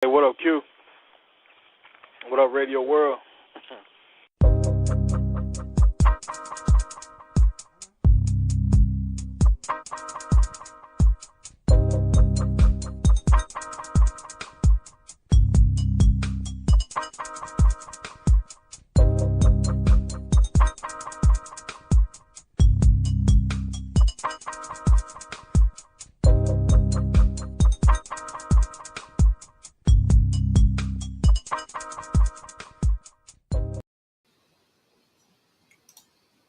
Hey, what up, Q? What up, Radio World?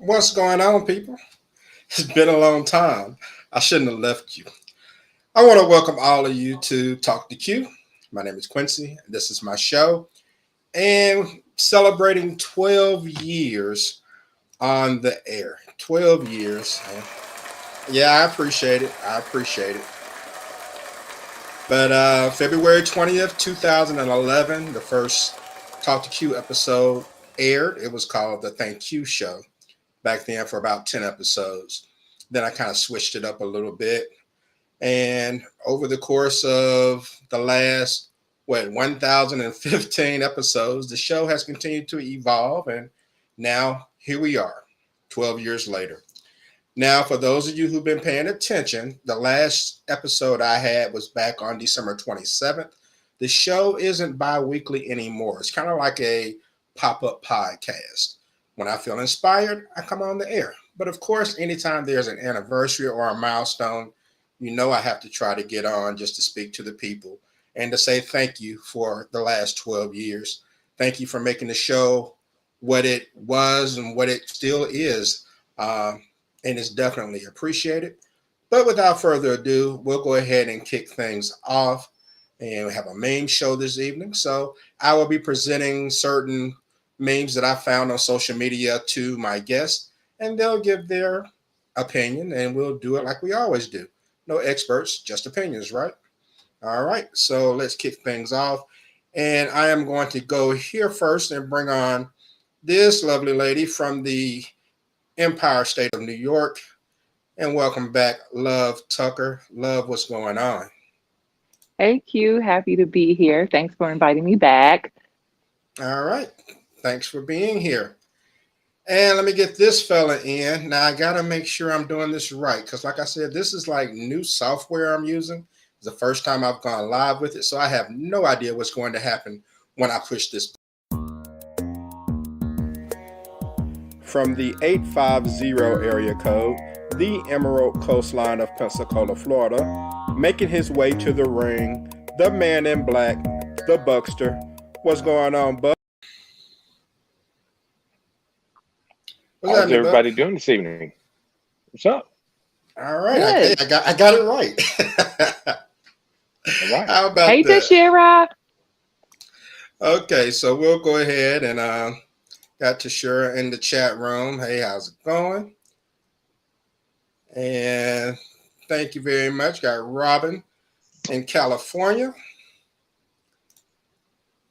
What's going on, people? It's been a long time. I shouldn't have left you. I want to welcome all of you to Talk to Q. My name is Quincy. This is my show. And celebrating 12 years on the air. 12 years. Yeah, I appreciate it. I appreciate it. But February 20th, 2011, the first Talk to Q episode aired. It was called The Thank You Show. Back then for about 10 episodes. Then I kind of switched it up a little bit. And over the course of the last, 1,015 episodes, the show has continued to evolve. And now here we are, 12 years later. Now, for those of you who've been paying attention, the last episode I had was back on December 27th. The show isn't bi-weekly anymore. It's kind of like a pop-up podcast. When I feel inspired, I come on the air. But of course, anytime there's an anniversary or a milestone, I have to try to get on just to speak to the people and to say thank you for the last 12 years. Thank you for making the show what it was and what it still is. And it's definitely appreciated. But without further ado, we'll go ahead and kick things off. And we have a main show this evening. So I will be presenting certain memes that I found on social media to my guests, and they'll give their opinion, and we'll do it like we always do. No experts, just opinions, right? All right, so let's kick things off. And I am going to go here first and bring on this lovely lady from the Empire State of New York. And welcome back, Love Tucker. Love, what's going on? Hey Q, happy to be here. Thanks for inviting me back. All right. Thanks for being here. And let me get this fella in. Now, I got to make sure I'm doing this right because, like I said, this is like new software I'm using. It's the first time I've gone live with it, so I have no idea what's going to happen when I push this. From the 850 area code, the Emerald Coastline of Pensacola, Florida, making his way to the ring, the man in black, the Buckster. What's going on, Buck? How's everybody doing this evening? What's up? All right, I got it right. All right. How about hey, that? Tashira. Okay, so we'll go ahead and got Tashira in the chat room. Hey, how's it going? And thank you very much. Got Robin in California.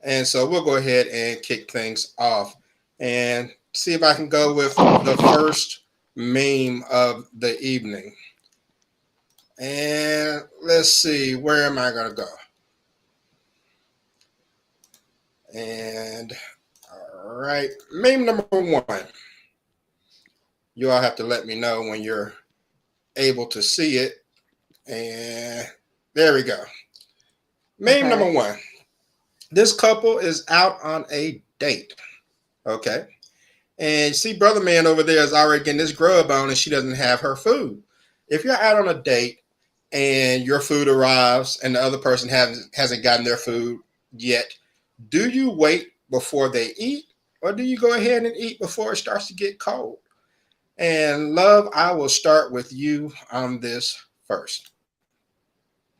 And so we'll go ahead and kick things off and see if I can go with the first meme of the evening. And let's see, where am I going to go? And all right, meme number one. You all have to let me know when you're able to see it. And there we go. Meme number one. This couple is out on a date. Okay. And see, brother man over there is already getting this grub on and she doesn't have her food. If you're out on a date and your food arrives and the other person hasn't gotten their food yet, do you wait before they eat or do you go ahead and eat before it starts to get cold? And Love, I will start with you on this first.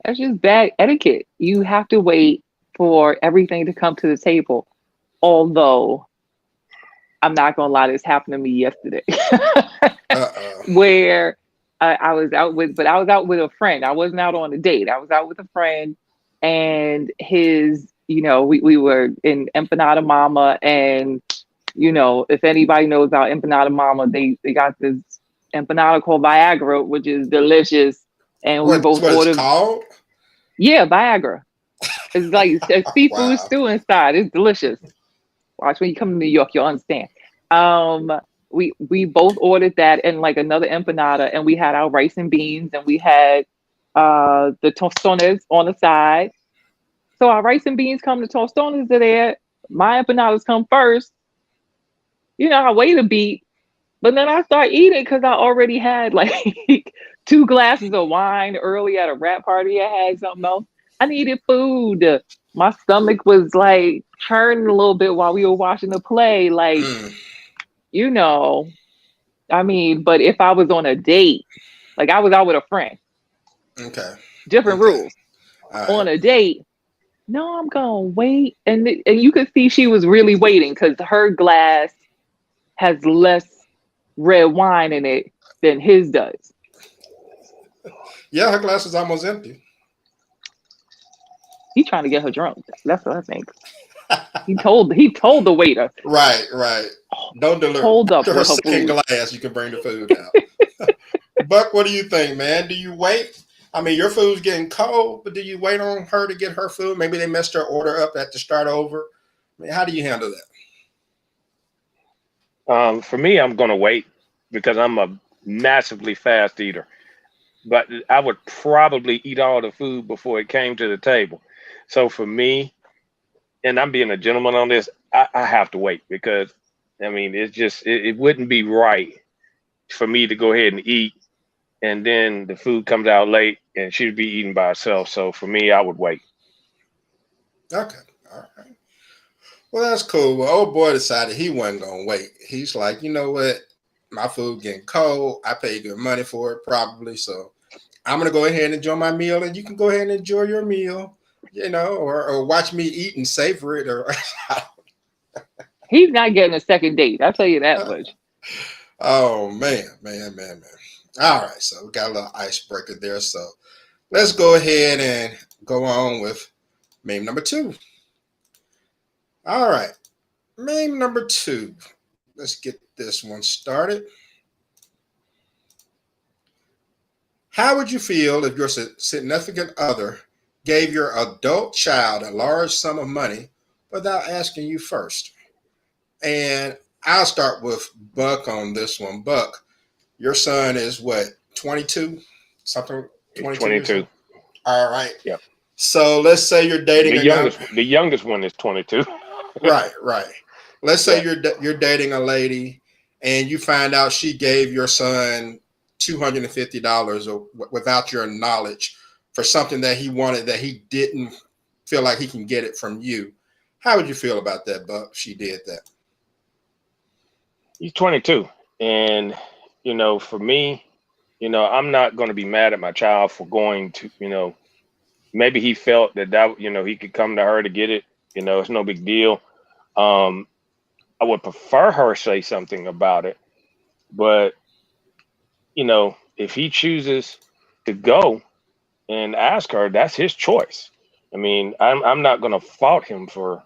That's just bad etiquette. You have to wait for everything to come to the table. Although, I'm not gonna lie, this happened to me yesterday, where I was out with a friend. I wasn't out on a date. I was out with a friend, and we were in Empanada Mama, and if anybody knows about Empanada Mama, they got this empanada called Viagra, which is delicious, and we both ordered. It's called? Yeah, Viagra. It's like a seafood Wow. stew inside. It's delicious. Watch when you come to New York, you'll understand. We both ordered that and like another empanada, and we had our rice and beans, and we had the tostones on the side. So our rice and beans come, the tostones are there. My empanadas come first. I wait a beat, but then I start eating because I already had like 2 glasses of wine early at a rap party. I had something else. I needed food. My stomach was like churning a little bit while we were watching the play. Like, I mean, but if I was on a date, like I was out with a friend. Okay. Different rules. Right. On a date, no, I'm gonna wait. And you could see she was really waiting because her glass has less red wine in it than his does. Yeah, her glass is almost empty. He's trying to get her drunk. That's what I think. He told the waiter. Right. Don't deliver. Hold up After her with her second food. glass, you can bring the food out. Buck, what do you think, man? Do you wait? I mean, your food's getting cold, but do you wait on her to get her food? Maybe they messed her order up at the start over. I mean, how do you handle that? For me, I'm going to wait because I'm a massively fast eater. But I would probably eat all the food before it came to the table. So for me, and I'm being a gentleman on this, I have to wait because, I mean, it's just, it wouldn't be right for me to go ahead and eat and then the food comes out late and she'd be eating by herself. So for me, I would wait. Okay. All right. Well, that's cool. Well, old boy decided he wasn't going to wait. He's like, you know what? My food getting cold. I paid good money for it probably. So I'm going to go ahead and enjoy my meal and you can go ahead and enjoy your meal, or watch me eat and savor it. Or He's not getting a second date. I'll tell you that much. Oh, man. All right. So we got a little icebreaker there. So let's go ahead and go on with meme number 2. All right. Meme number 2. Let's get this one started. How would you feel if your significant other gave your adult child a large sum of money without asking you first? And I'll start with Buck on this one. Buck, your son is what, 22? Something 22. All right. Yep. So let's say you're dating the youngest one is 22. Right. Let's say you're dating a lady and you find out she gave your son $250 without your knowledge for something that he wanted that he didn't feel like he can get it from you. How would you feel about that, Buck? She did that. He's 22. And, for me, I'm not going to be mad at my child for going to, maybe he felt that, he could come to her to get it. It's no big deal. I would prefer her say something about it. But, if he chooses to go and ask her, that's his choice. I mean, I'm not going to fault him for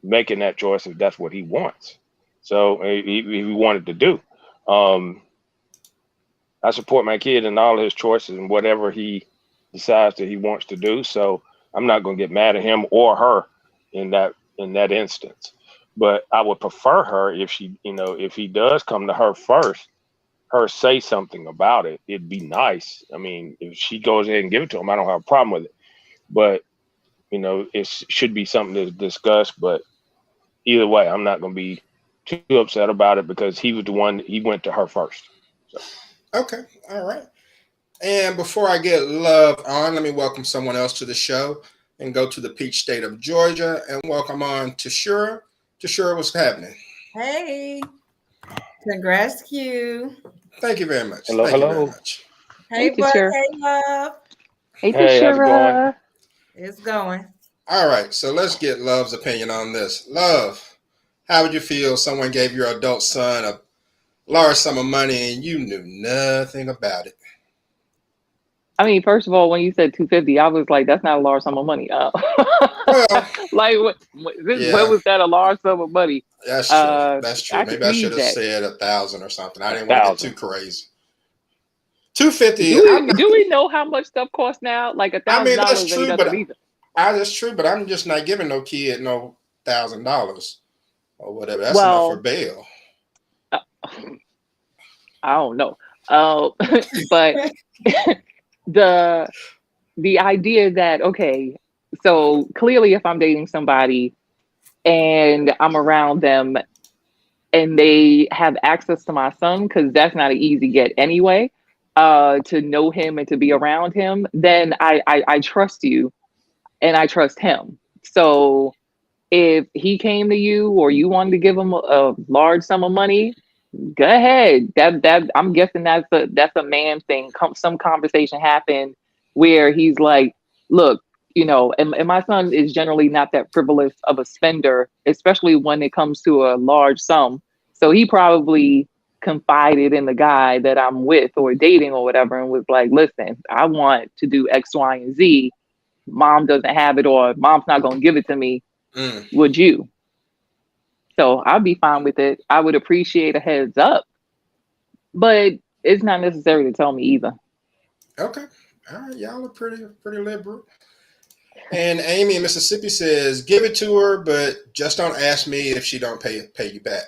making that choice if that's what he wants. So if he wanted to do. I support my kid in all his choices and whatever he decides that he wants to do. So I'm not going to get mad at him or her in that instance. But I would prefer her if if he does come to her first, her say something about it. It'd be nice. I mean, if she goes ahead and give it to him, I don't have a problem with it. But, it should be something to discuss. But either way, I'm not going to be too upset about it because he was the one, he went to her first. So. Okay. All right. And before I get Love on, let me welcome someone else to the show and go to the Peach State of Georgia and welcome on Tashura. Tashura, what's happening? Hey. Congrats, Q. Thank you very much. Hello. You very much. Hey, Bud. Hey, Love. Hey, Tashura. It's going. All right. So let's get Love's opinion on this. Love, how would you feel if someone gave your adult son a large sum of money and you knew nothing about it? I mean, first of all, when you said $250, I was like, that's not a large sum of money. Well, like, when was that a large sum of money? That's true. That's true. Maybe I should have said 1,000 or something. I didn't want to get too crazy. $250. Do we know how much stuff costs now? Like $1,000. I mean, that's true, but That's true, but I'm just not giving no kid no $1,000 or whatever. That's enough Well, for bail. I don't know. But the idea that, okay, so clearly if I'm dating somebody and I'm around them and they have access to my son, because that's not an easy get anyway, to know him and to be around him, then I trust you and I trust him. So if he came to you or you wanted to give him a large sum of money, go ahead. That I'm guessing that's a man thing. Some conversation happened where he's like, look, and my son is generally not that frivolous of a spender, especially when it comes to a large sum. So he probably confided in the guy that I'm with or dating or whatever and was like, listen, I want to do X, Y, and Z. Mom doesn't have it, or mom's not going to give it to me. Would you? So I'd be fine with it. I would appreciate a heads up, but it's not necessary to tell me either. Okay. All right. Y'all are pretty liberal. And Amy in Mississippi says, give it to her, but just don't ask me if she don't pay you back.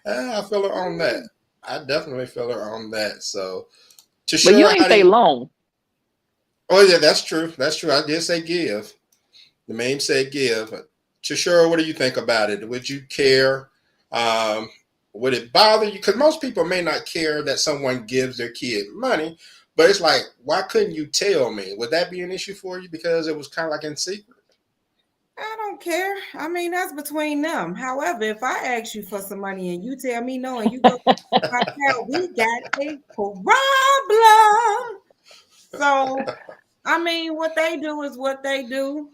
I feel her on that. I definitely feel her on that. So, but you ain't say loan. Oh yeah, that's true. That's true. I did say give. The meme said give. Tashura, what do you think about it? Would you care? Would it bother you? Because most people may not care that someone gives their kid money, but it's like, why couldn't you tell me? Would that be an issue for you because it was kind of like in secret? I don't care. I mean, that's between them. However, if I ask you for some money and you tell me no and you go, we got a problem. So, I mean, what they do is what they do.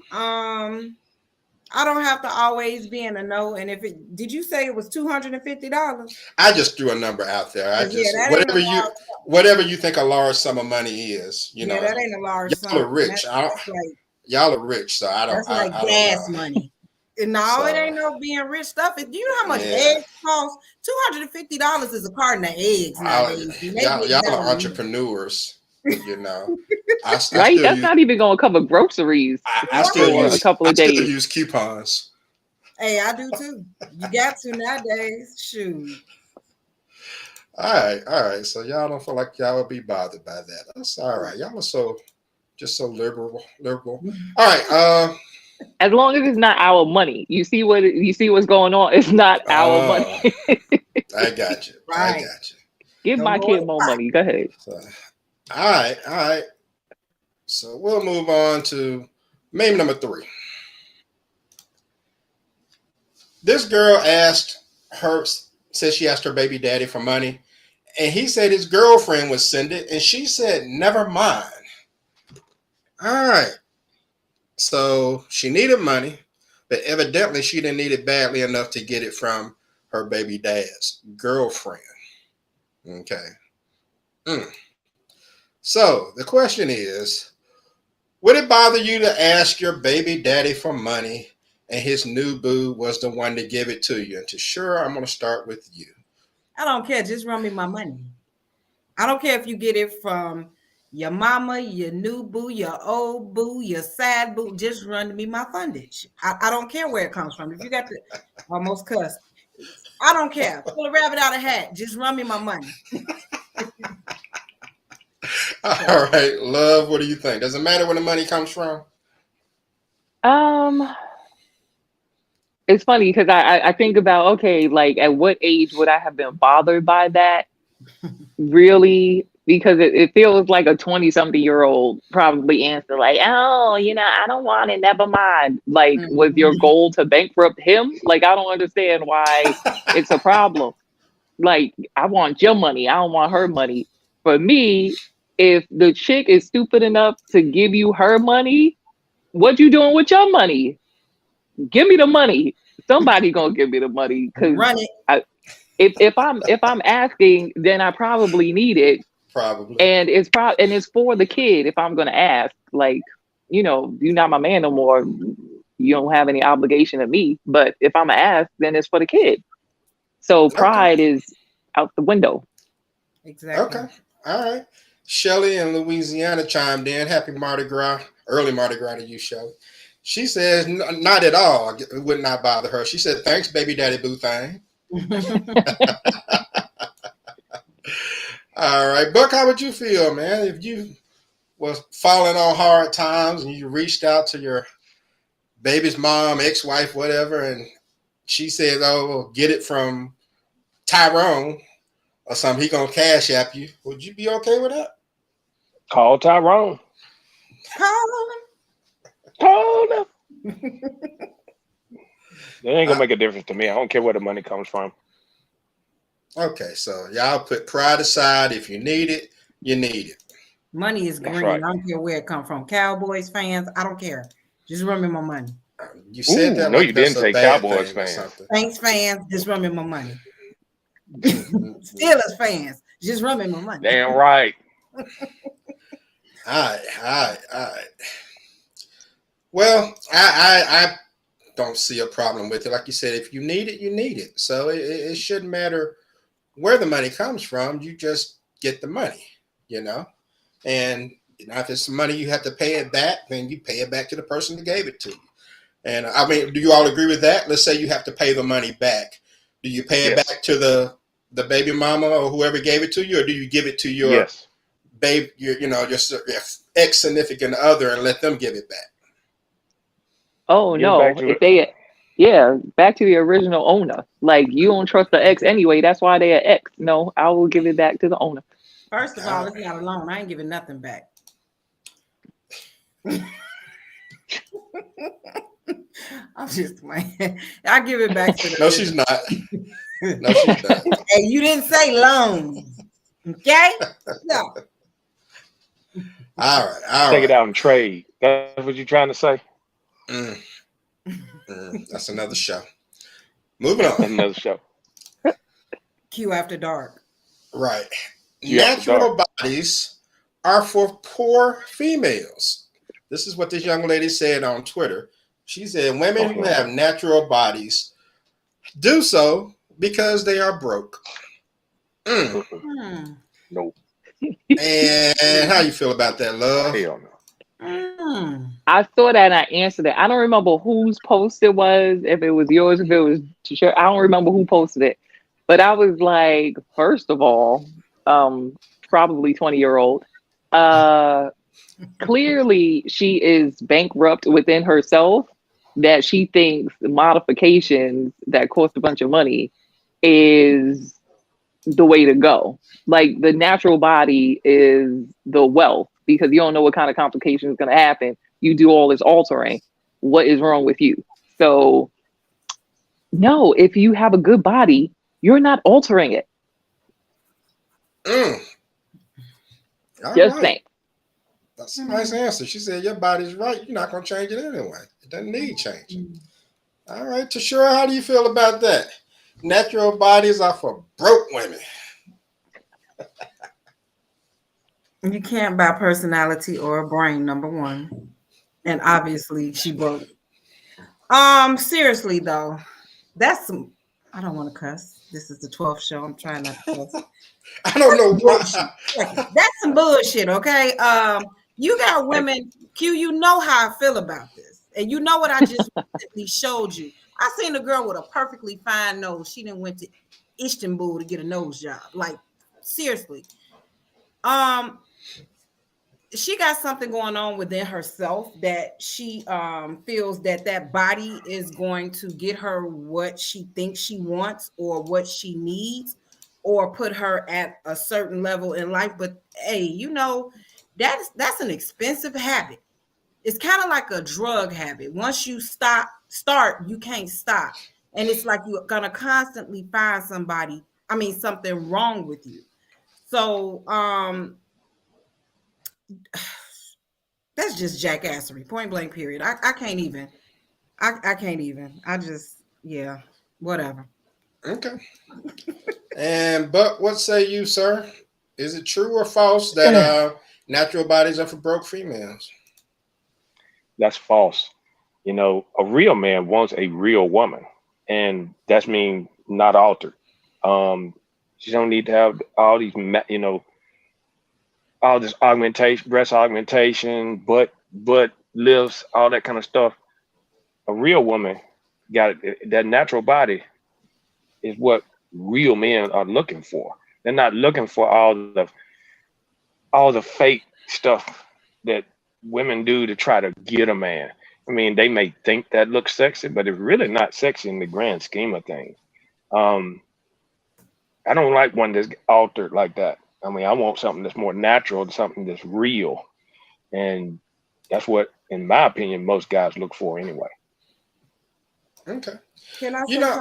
I don't have to always be in a no. And if did you say it was $250? I just threw a number out there. Whatever you think a large sum of money is, Yeah, that ain't a large sum. Y'all are rich. Y'all are rich, so I don't. That's like gas money. No, it ain't no being rich stuff. Do you know how much eggs cost? $250 is a carton of eggs nowadays. Y'all are entrepreneurs. Right? That's not even going to cover groceries. I still use a couple of days. Still use coupons. Hey, I do too. You got to nowadays. Shoot. All right. So y'all don't feel like y'all would be bothered by that. That's all right. Y'all are just so liberal. All right. As long as it's not our money. You see what's going on? It's not our money. I got you. Right. I got you. Give my kid more money. Go ahead. So, all right. So we'll move on to meme number 3. This girl said she asked her baby daddy for money, and he said his girlfriend would send it, and she said, never mind. All right. So she needed money, but evidently she didn't need it badly enough to get it from her baby dad's girlfriend. Okay. So the question is, would it bother you to ask your baby daddy for money and his new boo was the one to give it to you? And Tashura, I'm going to start with you. I don't care. Just run me my money. I don't care if you get it from your mama, your new boo, your old boo, your sad boo. Just run me my fundage. I don't care where it comes from. If you got to almost cuss, I don't care. Pull a rabbit out of a hat. Just run me my money. All right, Love, what do you think? Does it matter where the money comes from? It's funny because I think about, okay, like at what age would I have been bothered by that? Really? Because it feels like a 20-something-year-old probably answer like, oh, I don't want it, never mind. Like, was your goal to bankrupt him? Like, I don't understand why it's a problem. Like, I want your money. I don't want her money. For me, if the chick is stupid enough to give you her money, what you doing with your money? Give me the money. Somebody gonna give me the money. Run it. If I'm asking, then I probably need it. Probably. And it's for the kid. If I'm gonna ask, like, you're not my man no more. You don't have any obligation to me. But if I'm gonna ask, then it's for the kid. So pride is out the window. Exactly. Okay. All right. Shelly in Louisiana chimed in. Happy Mardi Gras, early Mardi Gras to you, Shelly. She says, not at all. It would not bother her. She said, thanks, baby daddy boo thing. All right. Buck, how would you feel, man, if you was falling on hard times and you reached out to your baby's mom, ex-wife, whatever, and she said, oh, get it from Tyrone or something. He gonna cash app you. Would you be okay with that? Call Tyrone. Call him. It ain't gonna make a difference to me. I don't care where the money comes from. Okay, so y'all put pride aside. If you need it, you need it. Money is green. Right. I don't care where it come from. Cowboys fans, I don't care. Just run me my money. You said that. No, like you that's didn't a say bad Cowboys thing or fans. something. Thanks, fans, just run me my money. Steelers fans, just run me my money. Damn right. All right. Well, I don't see a problem with it. Like you said, if you need it, you need it. So it shouldn't matter where the money comes from. You just get the money, you know. And if it's money you have to pay it back, then you pay it back to the person who gave it to you. And I mean, do you all agree with that? Let's say you have to pay the money back. Do you pay it back to the baby mama or whoever gave it to you, or do you give it to your babe, your ex significant other and let them give it back? Oh no! If they, back to the original owner. Like, you don't trust the ex anyway. That's why they're ex. No, I will give it back to the owner. First of all, it's not a loan. I ain't giving nothing back. I'm just playing. I give it back to the. No, she's not. No, she's not. Hey, you didn't say loans. Okay? No. All right. Take it out and trade. That's what you're trying to say? That's another show. Moving on. Another show. Q after dark. Right. Q after Natural dark. bodies are for poor females. This is what this young lady said on Twitter. She said women who have natural bodies do so because they are broke. Nope. And how you feel about that, love? Hell no. I saw that and I answered it. I don't remember whose post it was, if it was yours, if it was sure. I don't remember who posted it. But I was like, first of all, probably 20-year-old. Clearly she is bankrupt within herself, that she thinks modifications that cost a bunch of money is the way to go. Like, the natural body is the wealth, because you don't know what kind of complication is going to happen. You do all this altering. What is wrong with you? So, no, if you have a good body, you're not altering it. Just saying. That's a nice answer. She said, your body's right. You're not going to change it anyway. It doesn't need changing. All right, Tashura, how do you feel about that? Natural bodies are for broke women. You can't buy personality or a brain, number one. And obviously she broke. Seriously though, that's some, I don't want to cuss. This is the 12th show. I'm trying not to cuss. I don't know why. That's some bullshit, okay? You got women, Q, you know how I feel about this. And you know what I just showed you. I seen a girl with a perfectly fine nose. She didn't went to Istanbul to get a nose job. Like, seriously. She got something going on within herself that she feels that body is going to get her what she thinks she wants or what she needs, or put her at a certain level in life. But hey, you know, that's an expensive habit. It's kind of like a drug habit. Once you start, you can't stop. And it's like you're gonna constantly find something wrong with you. So that's just jackassery, point blank, period. I can't even. I can't even. I just, yeah, whatever. Okay. But what say you, sir? Is it true or false that natural bodies are for broke females? That's false. You know, a real man wants a real woman, and that's mean not altered. She don't need to have all these, all this augmentation, breast augmentation, butt lifts, all that kind of stuff. A real woman got that natural body is what real men are looking for. They're not looking for all the fake stuff that women do to try to get a man. I mean, they may think that looks sexy, but it's really not sexy in the grand scheme of things. I don't like one that's altered like that. I mean, I want something that's more natural, something that's real. And that's what, in my opinion, most guys look for anyway. Okay. Can I say You know,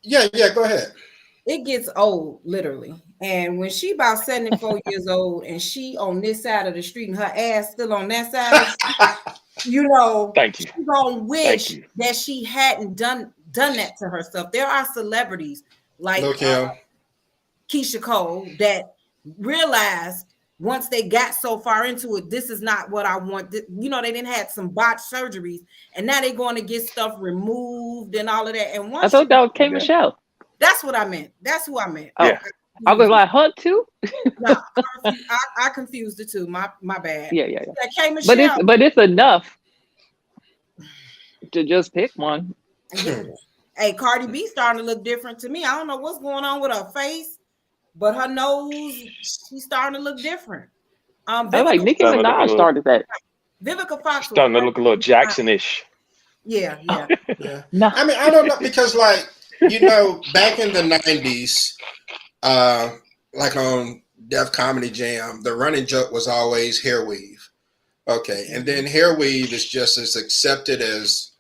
something? yeah, go ahead. It gets old, literally. And when she about 74 years old and she on this side of the street and her ass still on that side, you know, Thank you. she's gonna wish you. that she hadn't done that to herself. There are celebrities like Lil' Kim. Keisha Cole that realized once they got so far into it, this is not what I want. You know, they didn't had some botched surgeries, and now they're going to get stuff removed and all of that. And once I thought that was K Yeah. Michelle. that's what I meant. That's who I meant. Oh, Yeah. I was like, her too? No, I confused the two. My bad. Yeah. Yeah, K Michelle. But it's enough to just pick one. Hey, Cardi B starting to look different to me. I don't know what's going on with her face, but her nose, she's starting to look different. I was like, Nicki Starting to look a Minaj little- started that. Vivica Fox. Starting to look a little Jackson-ish. Yeah. Yeah. No. I mean, I don't know, because like, you know, back in the 90s, like on Def Comedy Jam, the running joke was always hair weave. Okay. And then hair weave is just as accepted as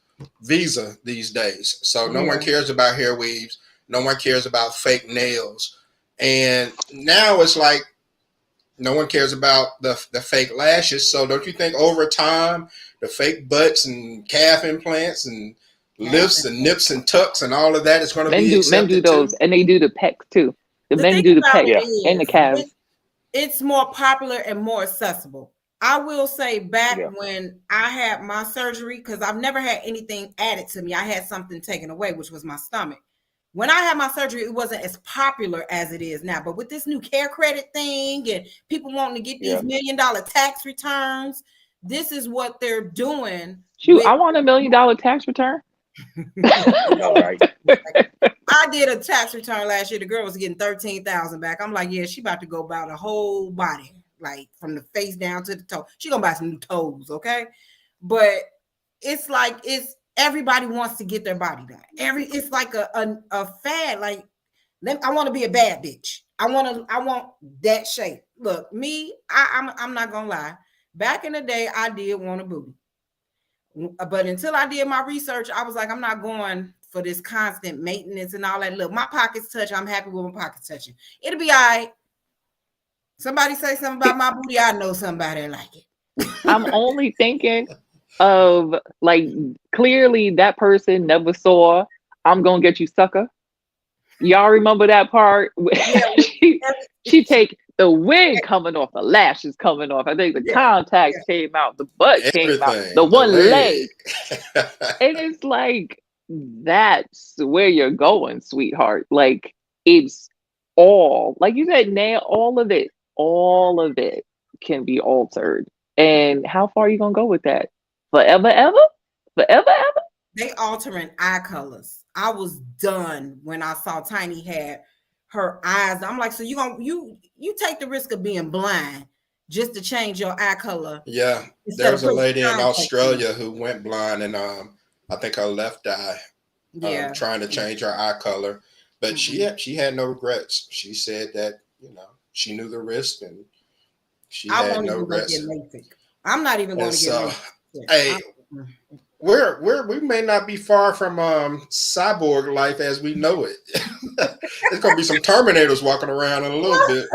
Visa these days. So no one cares about hair weaves. No one cares about fake nails. And now it's like no one cares about the fake lashes. So don't you think over time, the fake butts and calf implants and lifts and nips and tucks and all of that is going to be accepted Men do those, too? and they do the pecs too. The men thing do the about pecs it and the is, calves. It's more popular and more accessible. I will say back Yeah. when I had my surgery, because I've never had anything added to me. I had something taken away, which was my stomach. When I had my surgery, it wasn't as popular as it is now. But with this new care credit thing and people wanting to get these Yeah. $1 million tax returns, this is what they're doing. Shoot, with- I want $1 million tax return. All right. I did a tax return last year. The girl was getting 13,000 back. I'm like, yeah, she about to go buy the whole body, like from the face down to the toe. She gonna buy some new toes, okay? But it's like everybody wants to get their body done. It's like a fad. Like, I want to be a bad bitch. I want that shape. Look, me, I'm not gonna lie. Back in the day, I did want a booty. But until I did my research, I was like, I'm not going for this constant maintenance and all that. Look, my pockets touch. I'm happy with my pockets touching. It'll be all right. Somebody say something about my booty, I know somebody that like it. I'm only thinking of, like, clearly that person never saw I'm gonna get you, sucker. Y'all remember that part? she take the wig coming off, the lashes coming off. I think the contacts came out, the butt came out, the one leg. And it's like, that's where you're going, sweetheart. Like, it's all, like you said, nail, all of it can be altered. And how far are you gonna go with that? Forever, ever? Forever, ever? They altering eye colors. I was done when I saw Tiny had her eyes. I'm like, so you take the risk of being blind just to change your eye color? Yeah, there was a lady in Australia who went blind, and I think her left eye, trying to change her eye color, but she had no regrets. She said that, you know, she knew the risk and she had no regrets. I'm not even going to get LASIK. Hey, we may not be far from cyborg life as we know it. There's gonna be some Terminators walking around in a little bit.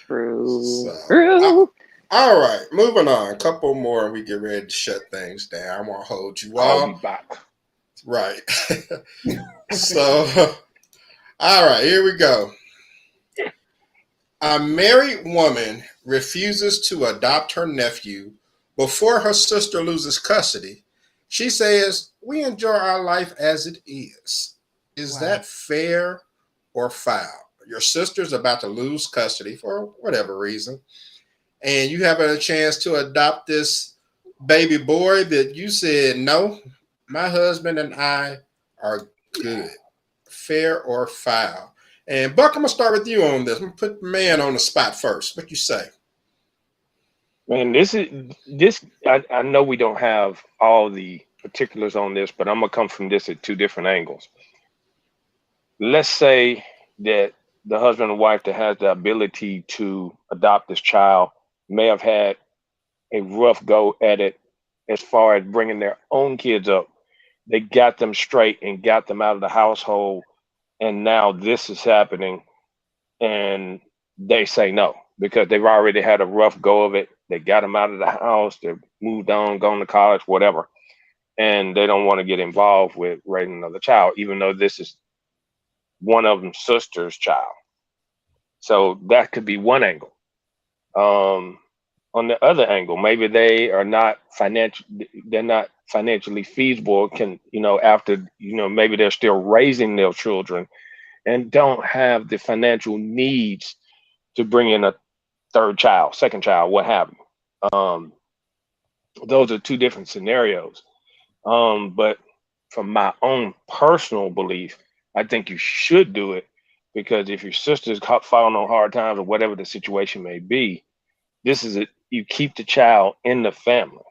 True. All right, moving on. A couple more, and we get ready to shut things down. I want to hold you all. I'll be back. Right. So, all right, here we go. A married woman refuses to adopt her nephew before her sister loses custody. She says, "We enjoy our life as it is." Is that fair or foul? your sister's about to lose custody for whatever reason, and you have a chance to adopt this baby boy that you said, no, my husband and I are good, fair or foul. And Buck, I'm gonna start with you on this. I'm gonna put the man on the spot first. What you say? Man, I know we don't have all the particulars on this, but I'm gonna come from this at two different angles. Let's say that the husband and wife that has the ability to adopt this child may have had a rough go at it as far as bringing their own kids up. They got them straight and got them out of the household, and now this is happening, and they say no because they've already had a rough go of it. They got them out of the house, they moved on, gone to college, whatever, and they don't want to get involved with raising another child, even though this is one of them's sister's child. So that could be one angle. On the other angle, maybe they're not financially feasible, after, maybe they're still raising their children and don't have the financial needs to bring in a third child, second child, what have you. Those are two different scenarios. But from my own personal belief, I think you should do it, because if your sister's falling on hard times or whatever the situation may be, you keep the child in the family.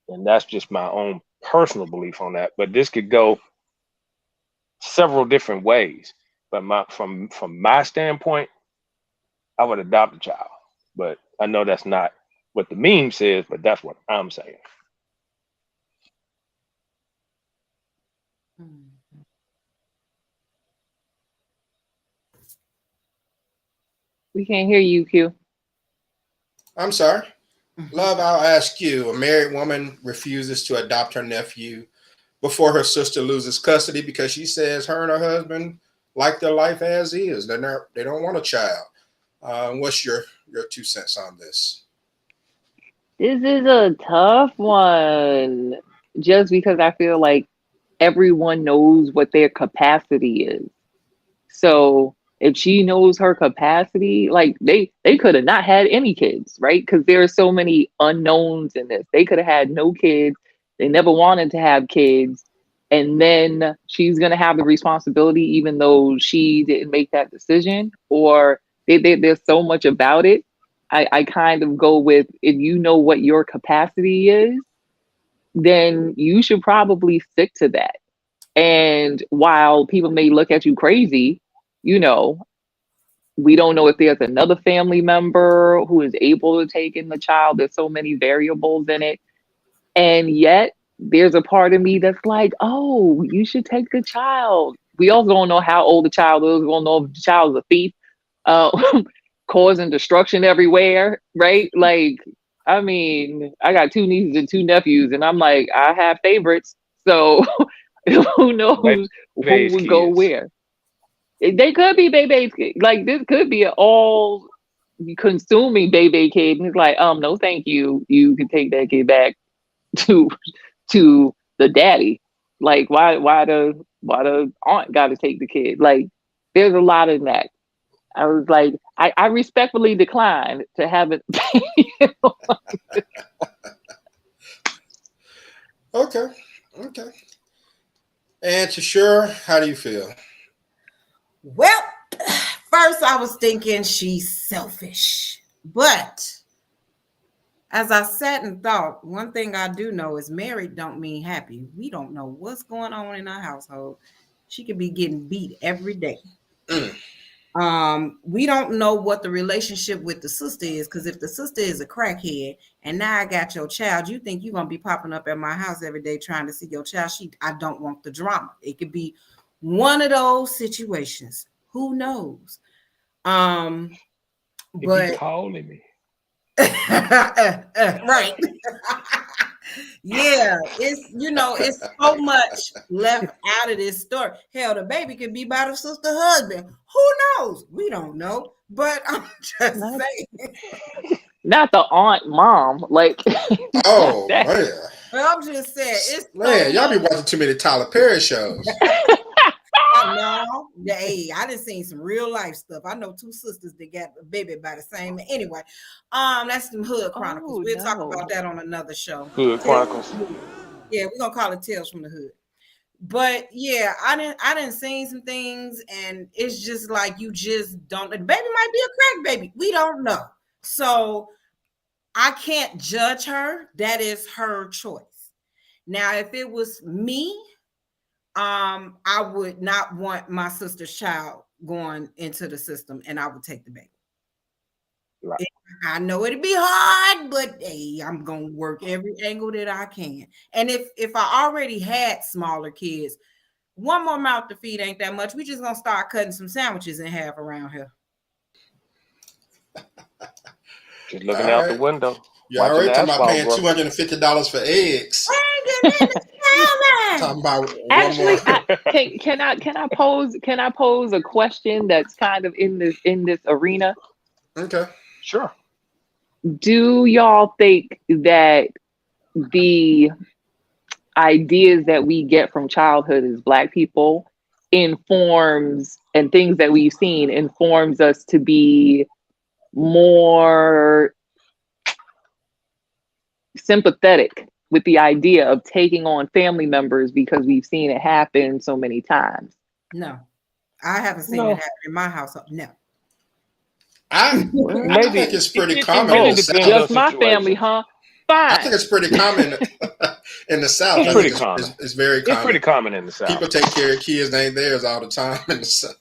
And that's just my own personal belief on that. But this could go several different ways. But from my standpoint, I would adopt a child. But I know that's not what the meme says, but that's what I'm saying. We can't hear you, Q. I'm sorry. Love, I'll ask you. A married woman refuses to adopt her nephew before her sister loses custody because she says her and her husband like their life as is. They don't want a child. What's your 2 cents on this? This is a tough one, just because I feel like everyone knows what their capacity is. So if she knows her capacity, like they could have not had any kids, right? Because there are so many unknowns in this. They could have had no kids. They never wanted to have kids. And then she's going to have the responsibility, even though she didn't make that decision, or there's so much about it. I kind of go with, if you know what your capacity is, then you should probably stick to that. And while people may look at you crazy, we don't know if there's another family member who is able to take in the child. There's so many variables in it. And yet there's a part of me that's like, oh, you should take the child. We also don't know how old the child is. We don't know if the child is a thief, causing destruction everywhere, right? Like, I mean, I got 2 nieces and 2 nephews, and I'm like, I have favorites. So who knows who would go where? They could be baby's kid. Like, this could be an all-consuming baby kid. And it's like, no, thank you. You can take that kid back to the daddy. Like, why the aunt got to take the kid? Like, there's a lot in that. I was like, I respectfully declined to have it. Okay. And Tashura, how do you feel? Well, first I was thinking she's selfish, but as I sat and thought, one thing I do know is married don't mean happy. We don't know what's going on in our household. She could be getting beat every day. We don't know what the relationship with the sister is, because if the sister is a crackhead and now I got your child, you think you're going to be popping up at my house every day trying to see your child. I don't want the drama. It could be one of those situations. Who knows? But be calling me. Right. Yeah, it's so much left out of this story. Hell, the baby could be by the sister husband. Who knows? We don't know. But I'm just saying. Not the aunt mom. Like, oh man. I'm just saying, it's man, y'all be watching too many Tyler Perry shows. no. Hey, I done seen some real life stuff. I know 2 sisters that got a baby by the same. Anyway, that's some hood chronicles. Oh, We'll talk no. about that on another show. Hood Chronicles. Yeah, we're gonna call it Tales from the Hood. But yeah, I didn't seen some things, and it's just like you just don't. The baby might be a crack baby. We don't know. So I can't judge her. That is her choice. Now, if it was me, I would not want my sister's child going into the system, and I would take the baby. Right. I know it'd be hard, but hey, I'm gonna work every angle that I can. And if I already had smaller kids, one more mouth to feed ain't that much. We just gonna start cutting some sandwiches in half around here. Just looking out the window. You already talking about paying grow. $250 for eggs. Talking about Actually, can I pose a question that's kind of in this arena? Okay. Sure. Do y'all think that the ideas that we get from childhood as Black people informs, and things that we've seen informs us to be more sympathetic with the idea of taking on family members because we've seen it happen so many times? No, I haven't seen it happen in my household. No. I think it's pretty common. really in the depends South. Just my family, huh? Fine. I think it's pretty common in the South. It's pretty common. It's very common. It's pretty common in the South. People take care of kids that ain't theirs all the time in the South.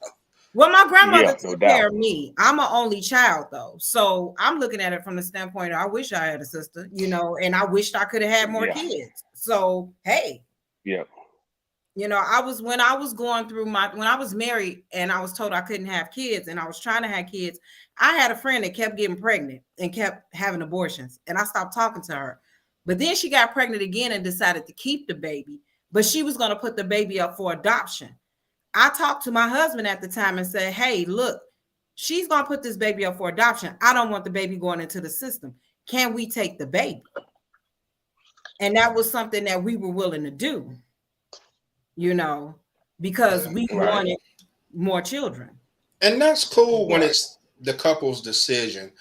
Well, my grandmother Yeah, took no care doubt. of me. I'm an only child, though. So I'm looking at it from the standpoint of I wish I had a sister, and I wished I could have had more Yeah. kids. So, hey, Yeah. when I was going through when I was married and I was told I couldn't have kids and I was trying to have kids, I had a friend that kept getting pregnant and kept having abortions, and I stopped talking to her. But then she got pregnant again and decided to keep the baby, but she was going to put the baby up for adoption. I talked to my husband at the time and said, hey, look, she's going to put this baby up for adoption. I don't want the baby going into the system. Can we take the baby? And that was something that we were willing to do, because we wanted more children. And that's cool when it's the couple's decision.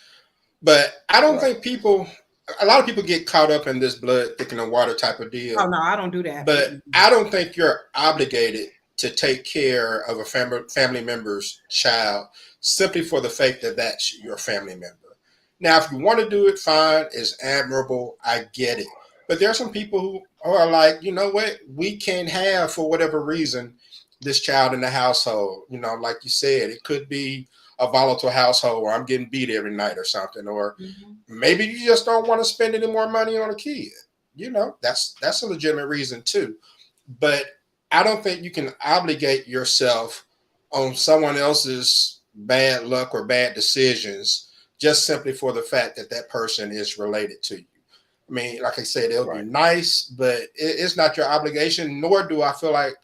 But I don't think a lot of people get caught up in this blood thicker than water type of deal. Oh, no, I don't do that. But I don't think you're obligated to take care of a family member's child simply for the fact that that's your family member. Now, if you want to do it, fine, it's admirable. I get it. But there are some people who are like, you know what, we can't have, for whatever reason, this child in the household. Like you said, it could be a volatile household where I'm getting beat every night or something, or maybe you just don't want to spend any more money on a kid. That's a legitimate reason too. But I don't think you can obligate yourself on someone else's bad luck or bad decisions just simply for the fact that that person is related to you. I mean, like I said, it'll be nice, but it's not your obligation, nor do I feel like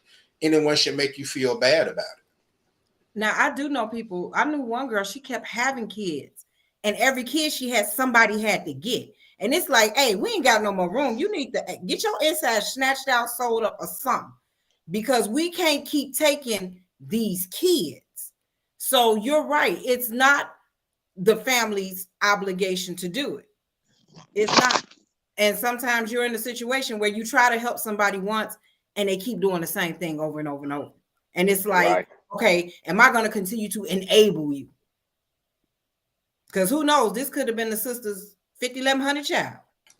anyone should make you feel bad about it. Now, I do know people. I knew one girl, she kept having kids, and every kid she had, somebody had to get. And it's like, hey, we ain't got no more room. You need to get your inside snatched out, sold up, or something, because we can't keep taking these kids. So you're right. It's not the family's obligation to do it. It's not. And sometimes you're in a situation where you try to help somebody once and they keep doing the same thing over and over and over. And it's like, okay, am I going to continue to enable you? Because who knows? This could have been the sister's 5,100 child.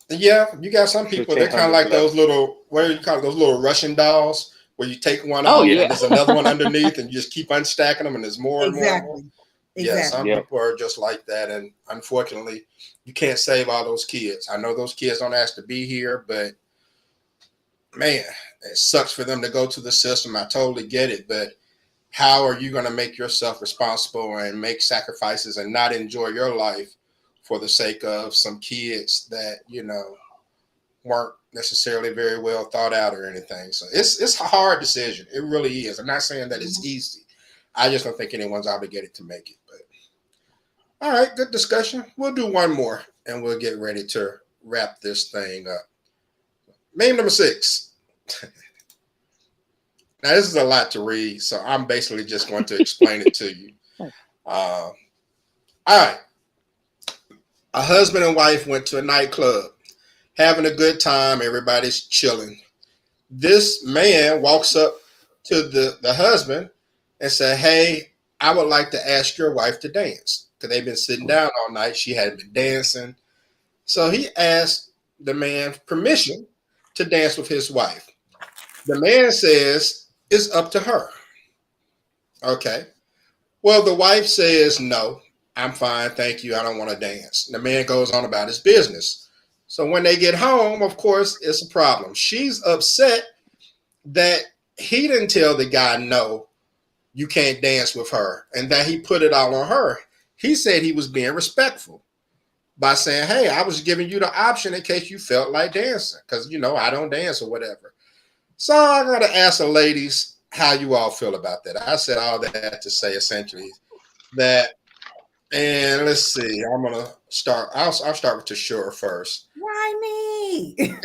Yeah, you got some people, they're kind of like those little, what do you call it, those little Russian dolls where you take one off and there's another one underneath and you just keep unstacking them and there's more and more. Exactly. Yeah, some people are just like that. And unfortunately, you can't save all those kids. I know those kids don't ask to be here, but man, it sucks for them to go to the system. I totally get it. But how are you going to make yourself responsible and make sacrifices and not enjoy your life for the sake of some kids that, weren't necessarily very well thought out or anything? So it's a hard decision. It really is. I'm not saying that it's easy. I just don't think anyone's obligated to make it. But all right, good discussion. We'll do one more and we'll get ready to wrap this thing up. Meme number 6. Now, this is a lot to read, so I'm basically just going to explain it to you. All right. A husband and wife went to a nightclub, having a good time. Everybody's chilling. This man walks up to the husband and said, hey, I would like to ask your wife to dance. Because they've been sitting down all night. She hadn't been dancing. So he asked the man permission to dance with his wife. The man says, it's up to her. Okay. Well, the wife says, no, I'm fine. Thank you. I don't want to dance. The man goes on about his business. So when they get home, of course, it's a problem. She's upset that he didn't tell the guy, no, you can't dance with her, and that he put it all on her. He said he was being respectful by saying, hey, I was giving you the option in case you felt like dancing because, you know, I don't dance or whatever. So I got to ask the ladies how you all feel about that. I said all that to say essentially that, and let's see, I'm going to start. I'll start with Tashura first. Why me?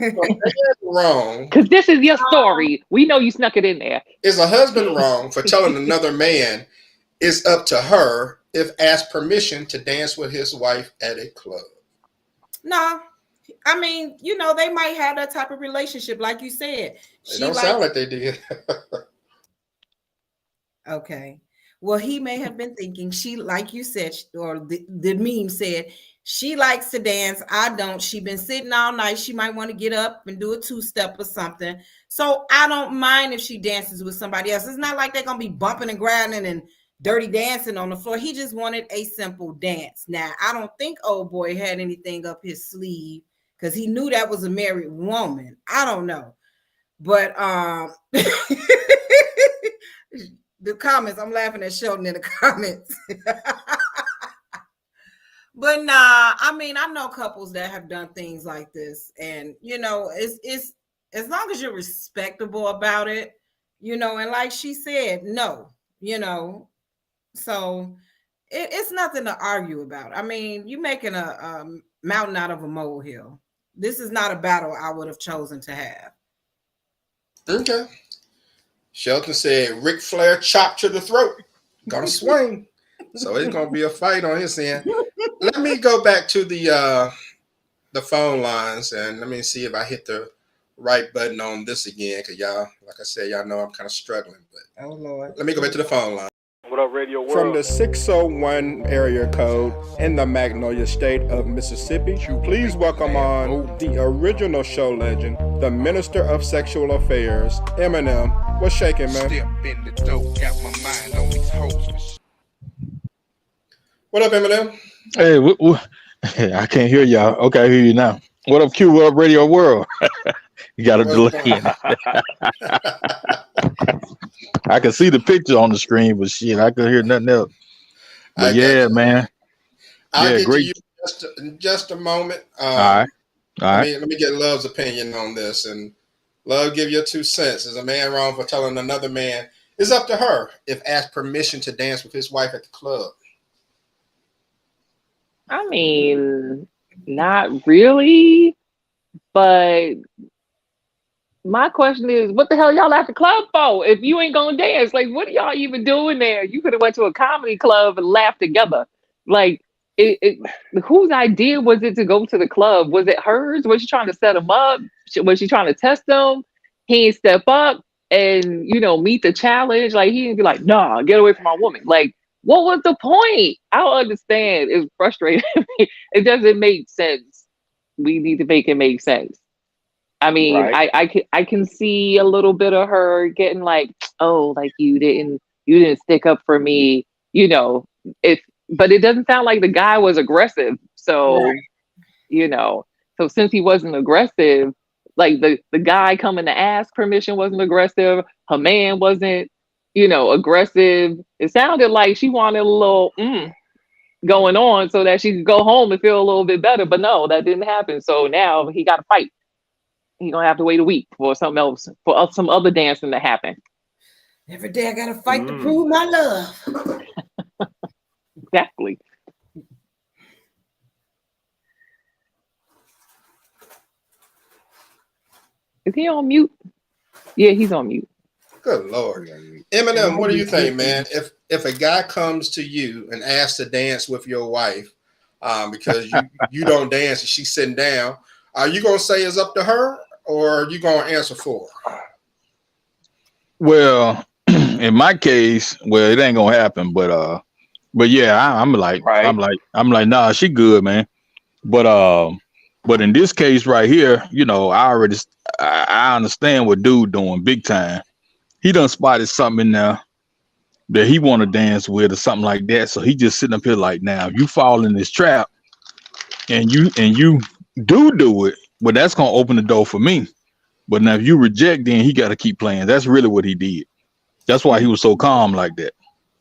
Wrong. Because this is your story. We know you snuck it in there. Is a husband wrong for telling another man it's up to her if asked permission to dance with his wife at a club? No. I mean, you know, they might have that type of relationship, like you said. It don't sound like they did. Okay. Well, he may have been thinking she, like you said, or the meme said, she likes to dance. I don't. She been sitting all night. She might want to get up and do a two-step or something. So I don't mind if she dances with somebody else. It's not like they're going to be bumping and grinding and dirty dancing on the floor. He just wanted a simple dance. Now, I don't think old boy had anything up his sleeve because he knew that was a married woman. I don't know. But the comments, I'm laughing at Sheldon in the comments. But nah, I mean, I know couples that have done things like this, and you know, it's as long as you're respectable about it, you know, and like she said, no, you know, so it's nothing to argue about. I mean, you making a mountain out of a molehill. This is not a battle I would have chosen to have. Okay. Shelton said Ric Flair chopped to the throat. Gonna swing. So it's gonna be a fight on his end. Let me go back to the phone lines and let me see if I hit the right button on this again. Cause y'all, like I said, y'all know I'm kind of struggling. But Oh Lord. let me go back to the phone line. What up, Radio World? From the 601 area code in the Magnolia State of Mississippi, please welcome on the original show legend, the Minister of Sexual Affairs, Eminem. What's shaking, man? Step in the door, got my mind on these hoes. What up, Eminem? Hey, I can't hear y'all. Okay, I hear you now. What up, Q? What up, Radio World? You got a delay. I can see the picture on the screen, but shit, I could hear nothing else. But yeah, man. I'll Yeah, get great. to you in just a moment. All right. Let me get Love's opinion on this. And Love, give your 2 cents. Is a man wrong for telling another man? It's up to her if asked permission to dance with his wife at the club. I mean, not really, but my question is, what the hell y'all at the club for? If you ain't gonna dance, like, what are y'all even doing there? You could have went to a comedy club and laughed together. Like, whose idea was it to go to the club? Was it hers? Was she trying to set him up? Was she trying to test him? He didn't step up and, you know, meet the challenge. Like, he didn't be like, nah, get away from my woman. Like, what was the point? I don't understand. It's frustrating. It doesn't make sense. We need to make it make sense. I mean, Right. I can see a little bit of her getting like, oh, like you didn't stick up for me, you know. But it doesn't sound like the guy was aggressive. So, Right. you know, so since he wasn't aggressive, like the guy coming to ask permission wasn't aggressive. Her man wasn't, you know, aggressive. It sounded like she wanted a little going on so that she could go home and feel a little bit better. But no, that didn't happen. So now he got to fight. He's gonna have to wait a week for something else, for some other dancing to happen. Every day I gotta fight to prove my love. Exactly. Is he on mute? Yeah, he's on mute. Good Lord. Eminem, what do you think, man? If a guy comes to you and asks to dance with your wife because you don't dance and she's sitting down, are you gonna say it's up to her or are you gonna answer for her? Well, in my case, well, it ain't gonna happen, but yeah, I'm like, nah, she good, man. But in this case right here, you know, I understand what dude doing big time. He done spotted something in there that he want to dance with or something like that. So he just sitting up here like, now if you fall in this trap and you do it, well, that's gonna open the door for me. But now if you reject, then he got to keep playing. That's really what he did. That's why he was so calm like that.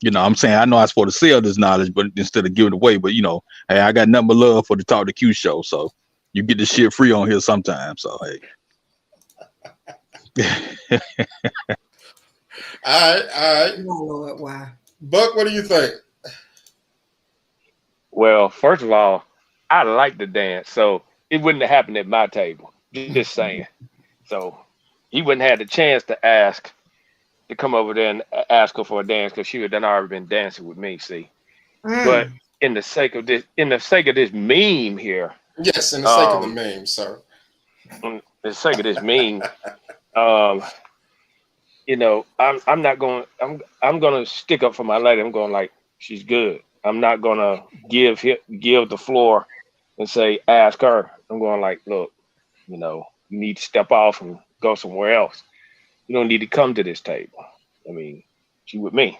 You know, I'm saying, I know I'm supposed to sell this knowledge, but instead of giving it away, but you know, hey, I got nothing but love for the Talk to Q show. So you get this shit free on here sometimes. So hey. All right. Lord, why? Buck, what do you think? Well, first of all, I like to dance, so it wouldn't have happened at my table. Just saying. So he wouldn't have the chance to come over there and ask her for a dance because she would then already been dancing with me. See, but in the sake of this meme here. Yes, in the sake of the meme, sir. In the sake of this meme, you know, I'm not going. I'm going to stick up for my lady. I'm going like she's good. I'm not going to give the floor and say ask her. I'm going like, look, you know, you need to step off and go somewhere else. You don't need to come to this table. I mean, she with me,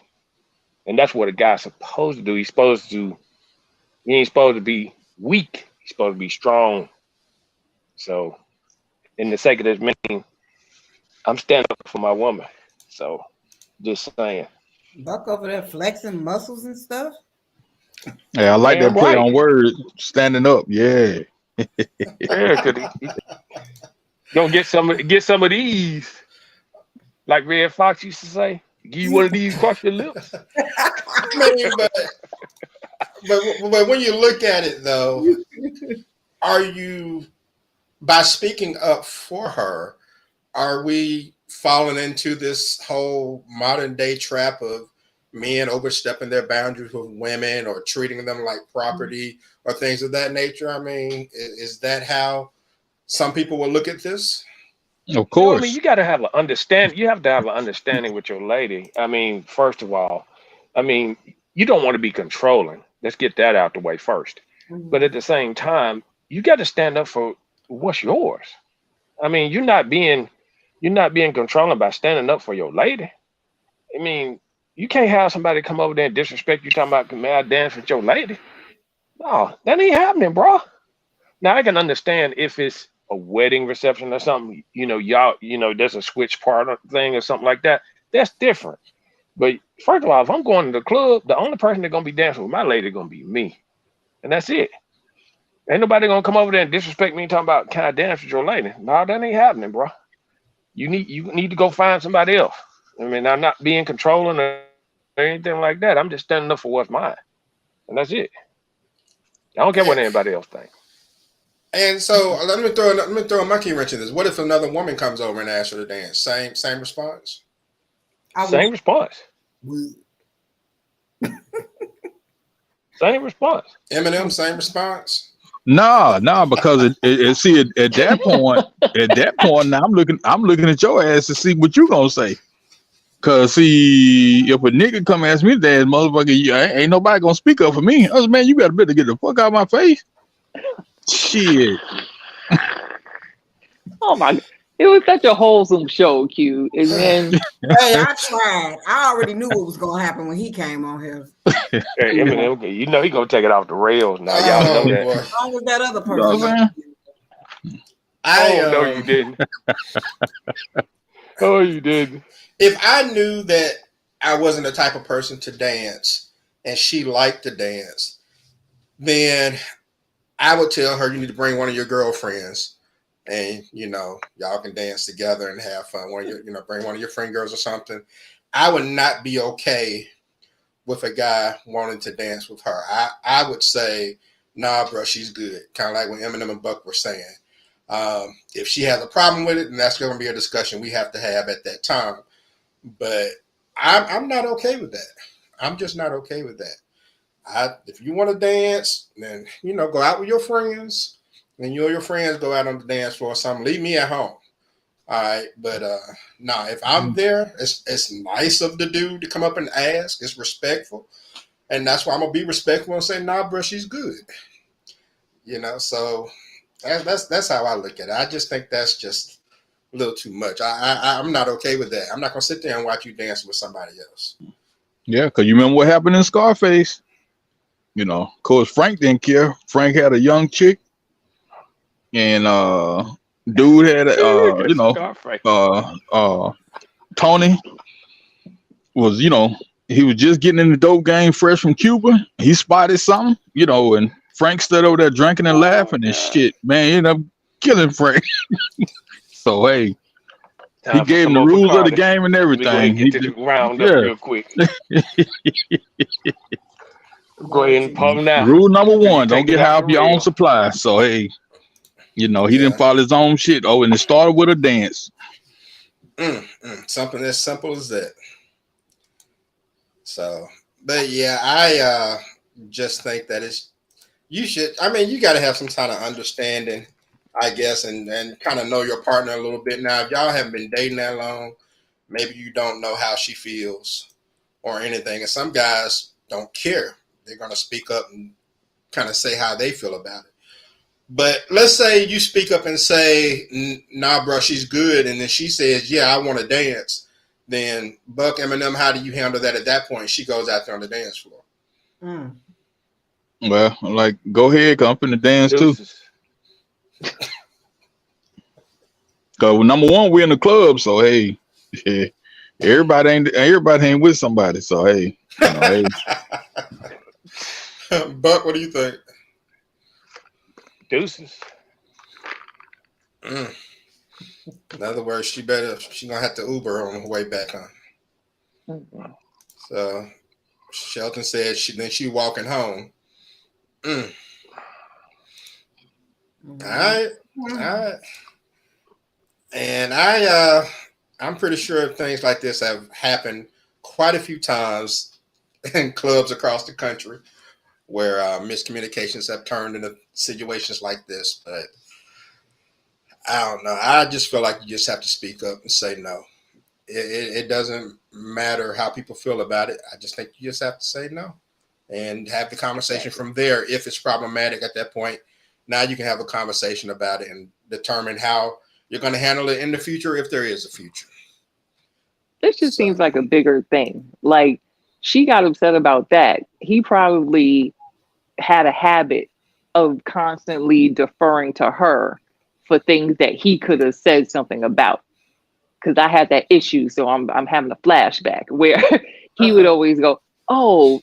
and that's what a guy's supposed to do. He ain't supposed to be weak. He's supposed to be strong. So, in the sake of this meme, I'm standing up for my woman. So, just saying. Buck over there flexing muscles and stuff. Yeah, I like that play on words. Standing up, yeah. Yeah, cause he gonna get some of these, like Red Fox used to say. Give you one of these, crush your lips. I mean, but when you look at it though, are you, by speaking up for her, are we falling into this whole modern day trap of men overstepping their boundaries with women or treating them like property or things of that nature? I mean, is that how some people will look at this? Of course. You know, I mean, you got to have an understanding. You have to have an understanding with your lady. I mean, first of all, I mean, you don't want to be controlling. Let's get that out the way first. But at the same time, you got to stand up for what's yours. I mean, you're not being controlling by standing up for your lady. I mean, you can't have somebody come over there and disrespect you talking about, may I dance with your lady? No, that ain't happening, bro. Now I can understand if it's a wedding reception or something, you know, y'all, you know, there's a switch part thing or something like that. That's different. But first of all, if I'm going to the club, the only person that's gonna be dancing with my lady gonna be me. And that's it. Ain't nobody gonna come over there and disrespect me and talking about, can I dance with your lady? No, that ain't happening, bro. You need to go find somebody else. I mean, I'm not being controlling or anything like that. I'm just standing up for what's mine. And that's it. I don't care what anybody else thinks. And so let me throw a monkey wrench in this. What if another woman comes over and asks her to dance? Same response? Same response. Same response. Eminem, same response? No, because at that point, now I'm looking at your ass to see what you gonna say. Cause see, if a nigga come ask me that, motherfucker, ain't nobody gonna speak up for me. I was, man, you better get the fuck out of my face. Shit. Oh my God. It was such a wholesome show, Q. And then hey, I tried. I already knew what was gonna happen when he came on here. Hey, Eminem, you know he gonna take it off the rails now. Y'all know that. Boy. As long as that other person. No, you didn't. Oh, you didn't. If I knew that I wasn't the type of person to dance and she liked to dance, then I would tell her, you need to bring one of your girlfriends and, you know, y'all can dance together and have fun. Bring one of your friend girls or something. I would not be okay with a guy wanting to dance with her. I would say, nah, bro, she's good. Kind of like when Eminem and Buck were saying. If she has a problem with it, then that's going to be a discussion we have to have at that time. But I'm not okay with that. I'm just not okay with that. If you want to dance, then go out with your friends, and you and your friends go out on the dance floor or something. Leave me at home. All right, but if I'm there, it's nice of the dude to come up and ask. It's respectful, and that's why I'm gonna be respectful and say, "Nah, bro, she's good." So that's how I look at it. I just think that's just a little too much. I'm not okay with that. I'm not gonna sit there and watch you dancing with somebody else. Yeah, because you remember what happened in Scarface? Of course, Frank didn't care. Frank had a young chick, and dude had Tony was, he was just getting in the dope game fresh from Cuba. He spotted something, and Frank stood over there drinking and laughing and shit. Man, he ended up killing Frank. So hey, he gave him the rules of the game and everything. Get to the round up real quick. Go ahead and pump now. Rule number 1: don't get high off your own supply. So hey, he didn't follow his own shit. Oh, and it started with a dance. Something as simple as that. So, but yeah, I just think that you got to have some kind of understanding, I guess, and kind of know your partner a little bit. Now, if y'all haven't been dating that long, maybe you don't know how she feels or anything. And some guys don't care. They're going to speak up and kind of say how they feel about it. But let's say you speak up and say, "Nah, bro, she's good." And then she says, "Yeah, I want to dance." Then Buck Eminem, how do you handle that at that point? She goes out there on the dance floor. Well, go ahead, come up in the dance too. Cause number 1, we're in the club, so hey, everybody ain't with somebody, so hey, hey. Buck, what do you think? Deuces. In other words, she gonna have to Uber on her way back on. So Shelton said she walking home. All right. And I'm pretty sure things like this have happened quite a few times in clubs across the country where miscommunications have turned into situations like this. But I don't know. I just feel like you just have to speak up and say no. It doesn't matter how people feel about it. I just think you just have to say no and have the conversation from there. If it's problematic at that point, now you can have a conversation about it and determine how you're going to handle it in the future, if there is a future. This just seems like a bigger thing. Like, she got upset about that. He probably had a habit of constantly deferring to her for things that he could have said something about. Because I had that issue, so I'm having a flashback where he would always go, "Oh,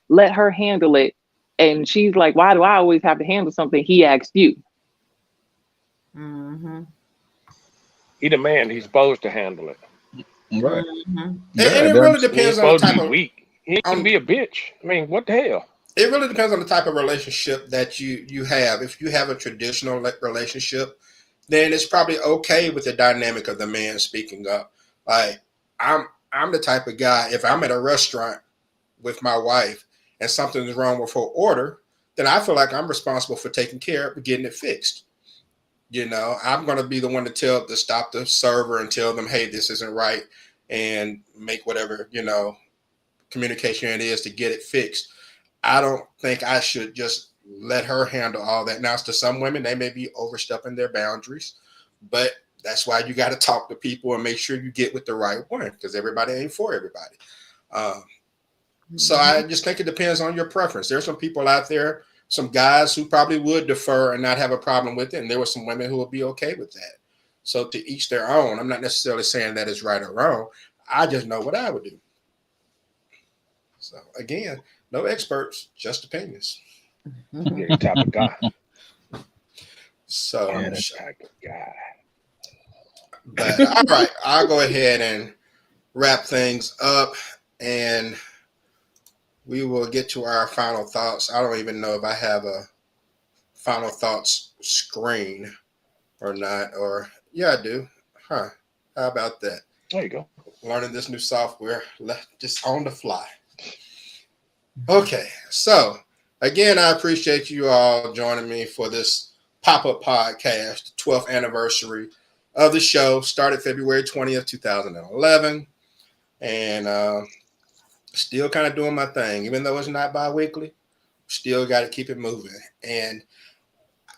let her handle it," and she's like, "Why do I always have to handle something he asked you?" Mm-hmm. He the man. He's supposed to handle it. Right. Mm-hmm. And it really depends on the type of weak. He can be a bitch. I mean, what the hell? It really depends on the type of relationship that you have. If you have a traditional relationship, then it's probably okay with the dynamic of the man speaking up. Like, I'm the type of guy, if I'm at a restaurant with my wife and something is wrong with her order, then I feel like I'm responsible for taking care of getting it fixed. I'm going to be the one to stop the server and tell them, "Hey, this isn't right," and make whatever, communication it is to get it fixed. I don't think I should just let her handle all that. Now, to some women, they may be overstepping their boundaries, but that's why you got to talk to people and make sure you get with the right one, because everybody ain't for everybody. So I just think it depends on your preference. There's some people out there, some guys who probably would defer and not have a problem with it, and there were some women who would be okay with that. So to each their own. I'm not necessarily saying that is right or wrong. I just know what I would do. So again, no experts, just opinions. You're the type of guy. So, You're the type of guy. But all right, I'll go ahead and wrap things up, and we will get to our final thoughts. I don't even know if I have a final thoughts screen or not. Or yeah, I do. How about that? There you go. Learning this new software just on the fly. Okay, so again, I appreciate you all joining me for this pop-up podcast, 12th anniversary of the show. Started February 20th, 2011, and still kind of doing my thing. Even though it's not bi-weekly, still got to keep it moving. And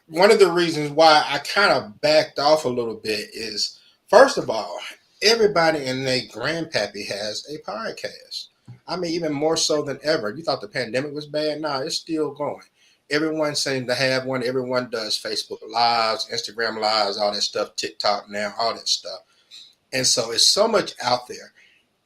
one of the reasons why I kind of backed off a little bit is, first of all, everybody and their grandpappy has a podcast. I mean, even more so than ever. You thought the pandemic was bad? No, it's still going. Everyone seems to have one. Everyone does Facebook Lives, Instagram Lives, all that stuff, TikTok now, all that stuff. And so it's so much out there.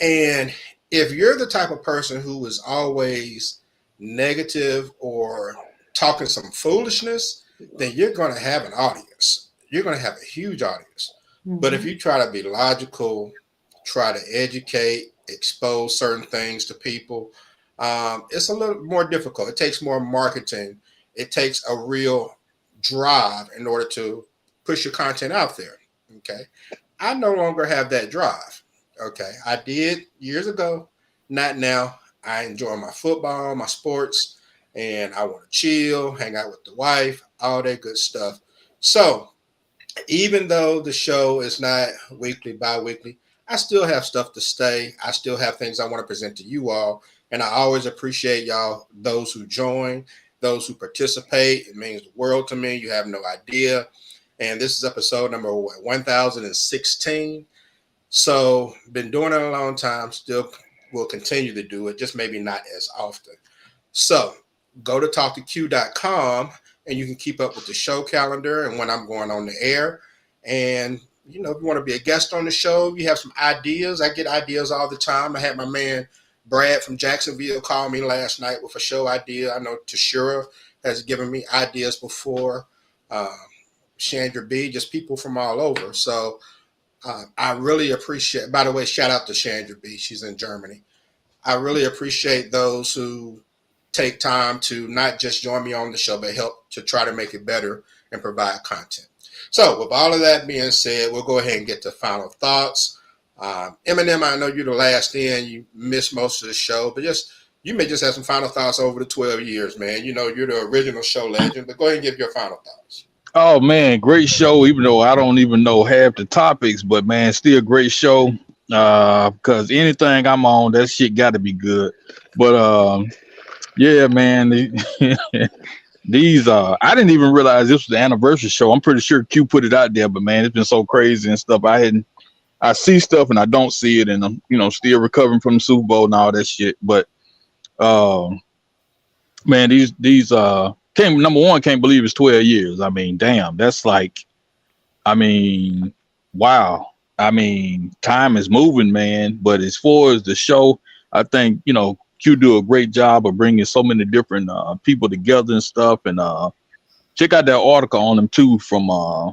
And if you're the type of person who is always negative or talking some foolishness, then you're going to have an audience. You're going to have a huge audience. Mm-hmm. But if you try to be logical, try to educate, expose certain things to people, it's a little more difficult. It takes more marketing. It takes a real drive in order to push your content out there. Okay. I no longer have that drive. Okay. I did years ago, not now. I enjoy my football, my sports, and I want to chill, hang out with the wife, all that good stuff. So even though the show is not weekly, bi-weekly, I still have stuff to say. I still have things I want to present to you all. And I always appreciate y'all, those who join, those who participate. It means the world to me. You have no idea. And this is episode number 1016. So been doing it a long time, still will continue to do it, just maybe not as often. So go to talktoq.com and you can keep up with the show calendar and when I'm going on the air. And you know, if you want to be a guest on the show, you have some ideas. I get ideas all the time. I had my man Brad from Jacksonville call me last night with a show idea. I know Tashura has given me ideas before. Chandra B, just people from all over. So I really appreciate, by the way, shout out to Chandra B. She's in Germany. I really appreciate those who take time to not just join me on the show, but help to try to make it better and provide content. So with all of that being said, we'll go ahead and get to final thoughts. Eminem, I know you're the last in. You missed most of the show, but you may just have some final thoughts over the 12 years, man. You know, you're the original show legend, but go ahead and give your final thoughts. Oh, man, great show, even though I don't even know half the topics, but, man, still great show because anything I'm on, that shit got to be good. But, yeah, man, these I didn't even realize this was the anniversary show. I'm pretty sure Q put it out there, but man, it's been so crazy and stuff. I see stuff and I don't see it, and I'm still recovering from the Super Bowl and all that shit. But man, these number one, can't believe it's 12 years. I mean, damn, that's like, I mean, wow. I mean, time is moving, man. But as far as the show, I think Q do a great job of bringing so many different people together and stuff. And check out that article on them too from I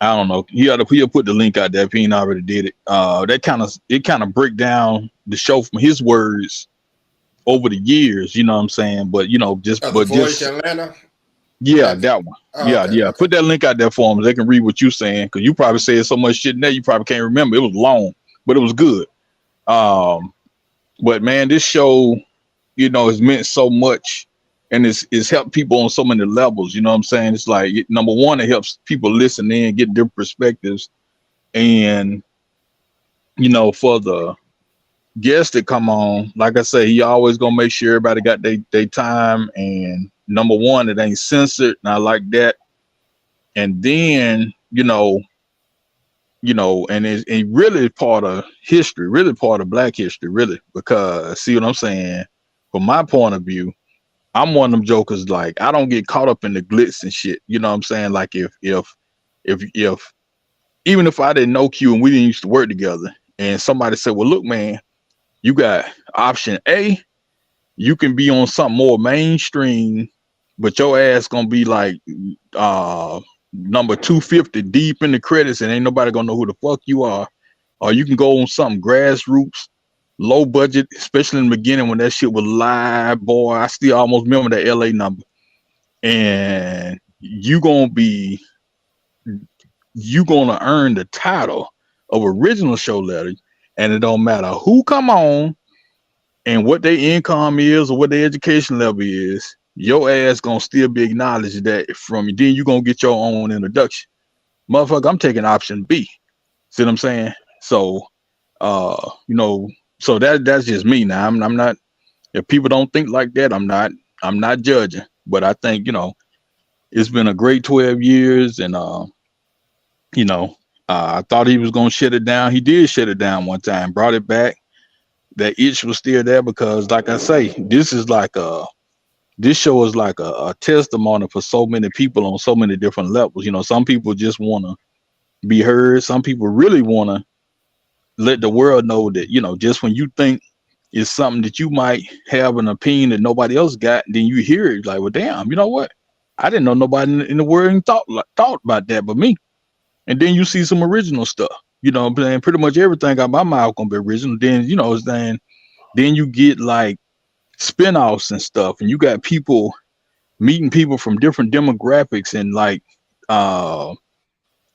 don't know. He'll put the link out there if he ain't already did it. It kind of break down the show from his words over the years. You know what I'm saying? But Voyage Atlanta. Yeah, that one. Oh, yeah, okay. Yeah. Put that link out there for them. They can read what you're saying because you probably said so much shit in there you probably can't remember. It was long, but it was good. But man, this show, has meant so much and it's helped people on so many levels. You know what I'm saying? It's like, number one, it helps people listen in, get different perspectives. And, for the guests that come on, like I say, he always going to make sure everybody got their time. And number one, it ain't censored. And I like that. And then, and it's really part of history, really part of Black history, really, because see what I'm saying? From my point of view, I'm one of them jokers, like, I don't get caught up in the glitz and shit. You know what I'm saying? Like if even if I didn't know Q and we didn't used to work together and somebody said, well, look, man, you got option A, you can be on something more mainstream, but your ass gonna be like, number 250 deep in the credits and ain't nobody gonna know who the fuck you are. Or you can go on something grassroots, low budget, especially in the beginning when that shit was live, boy. I still almost remember that LA number. And you gonna earn the title of original show letters, and it don't matter who come on and what their income is or what their education level is, your ass gonna still be acknowledged that from you. Then you gonna get your own introduction. Motherfucker, I'm taking option B. See what I'm saying? So, you know, so that's just me now. I'm not. If people don't think like that, I'm not judging. But I think, you know, it's been a great 12 years, and you know, I thought he was gonna shut it down. He did shut it down one time, brought it back. That itch was still there because, like I say, this show is like a testimony for so many people on so many different levels. You know, some people just want to be heard. Some people really want to let the world know that, you know, just when you think it's something that you might have an opinion that nobody else got, then you hear it like, well, damn, you know what? I didn't know nobody in the world even thought about that but me. And then you see some original stuff. You know what I'm saying? Pretty much everything out my mouth gonna be original. Then, you know, then you get like spinoffs and stuff, and you got people meeting people from different demographics and like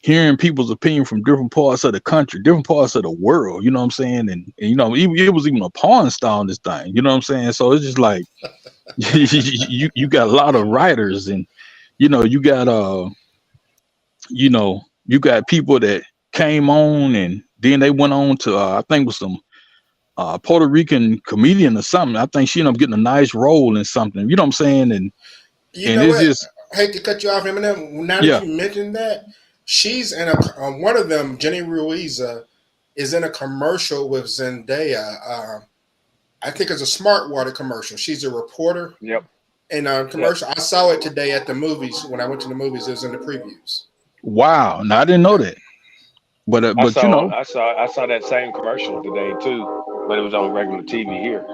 hearing people's opinion from different parts of the country, different parts of the world, you know what I'm saying? And you know, it was even a porn star on this thing, you know what I'm saying? So it's just like you got a lot of writers, and you know, you got you got people that came on and then they went on to I think with some Puerto Rican comedian or something. I think she ended up getting a nice role in something, you know what I'm saying? And you know what? I hate to cut you off, Eminem. Now that you mentioned that, she's in one of them, Jenny Ruiz, is in a commercial with Zendaya. I think it's a Smart Water commercial. She's a reporter. Yep. In a commercial. Yep. I saw it today at the movies. When I went to the movies, it was in the previews. Wow. No, I didn't know that. But you know, I saw that same commercial today too, but it was on regular TV here.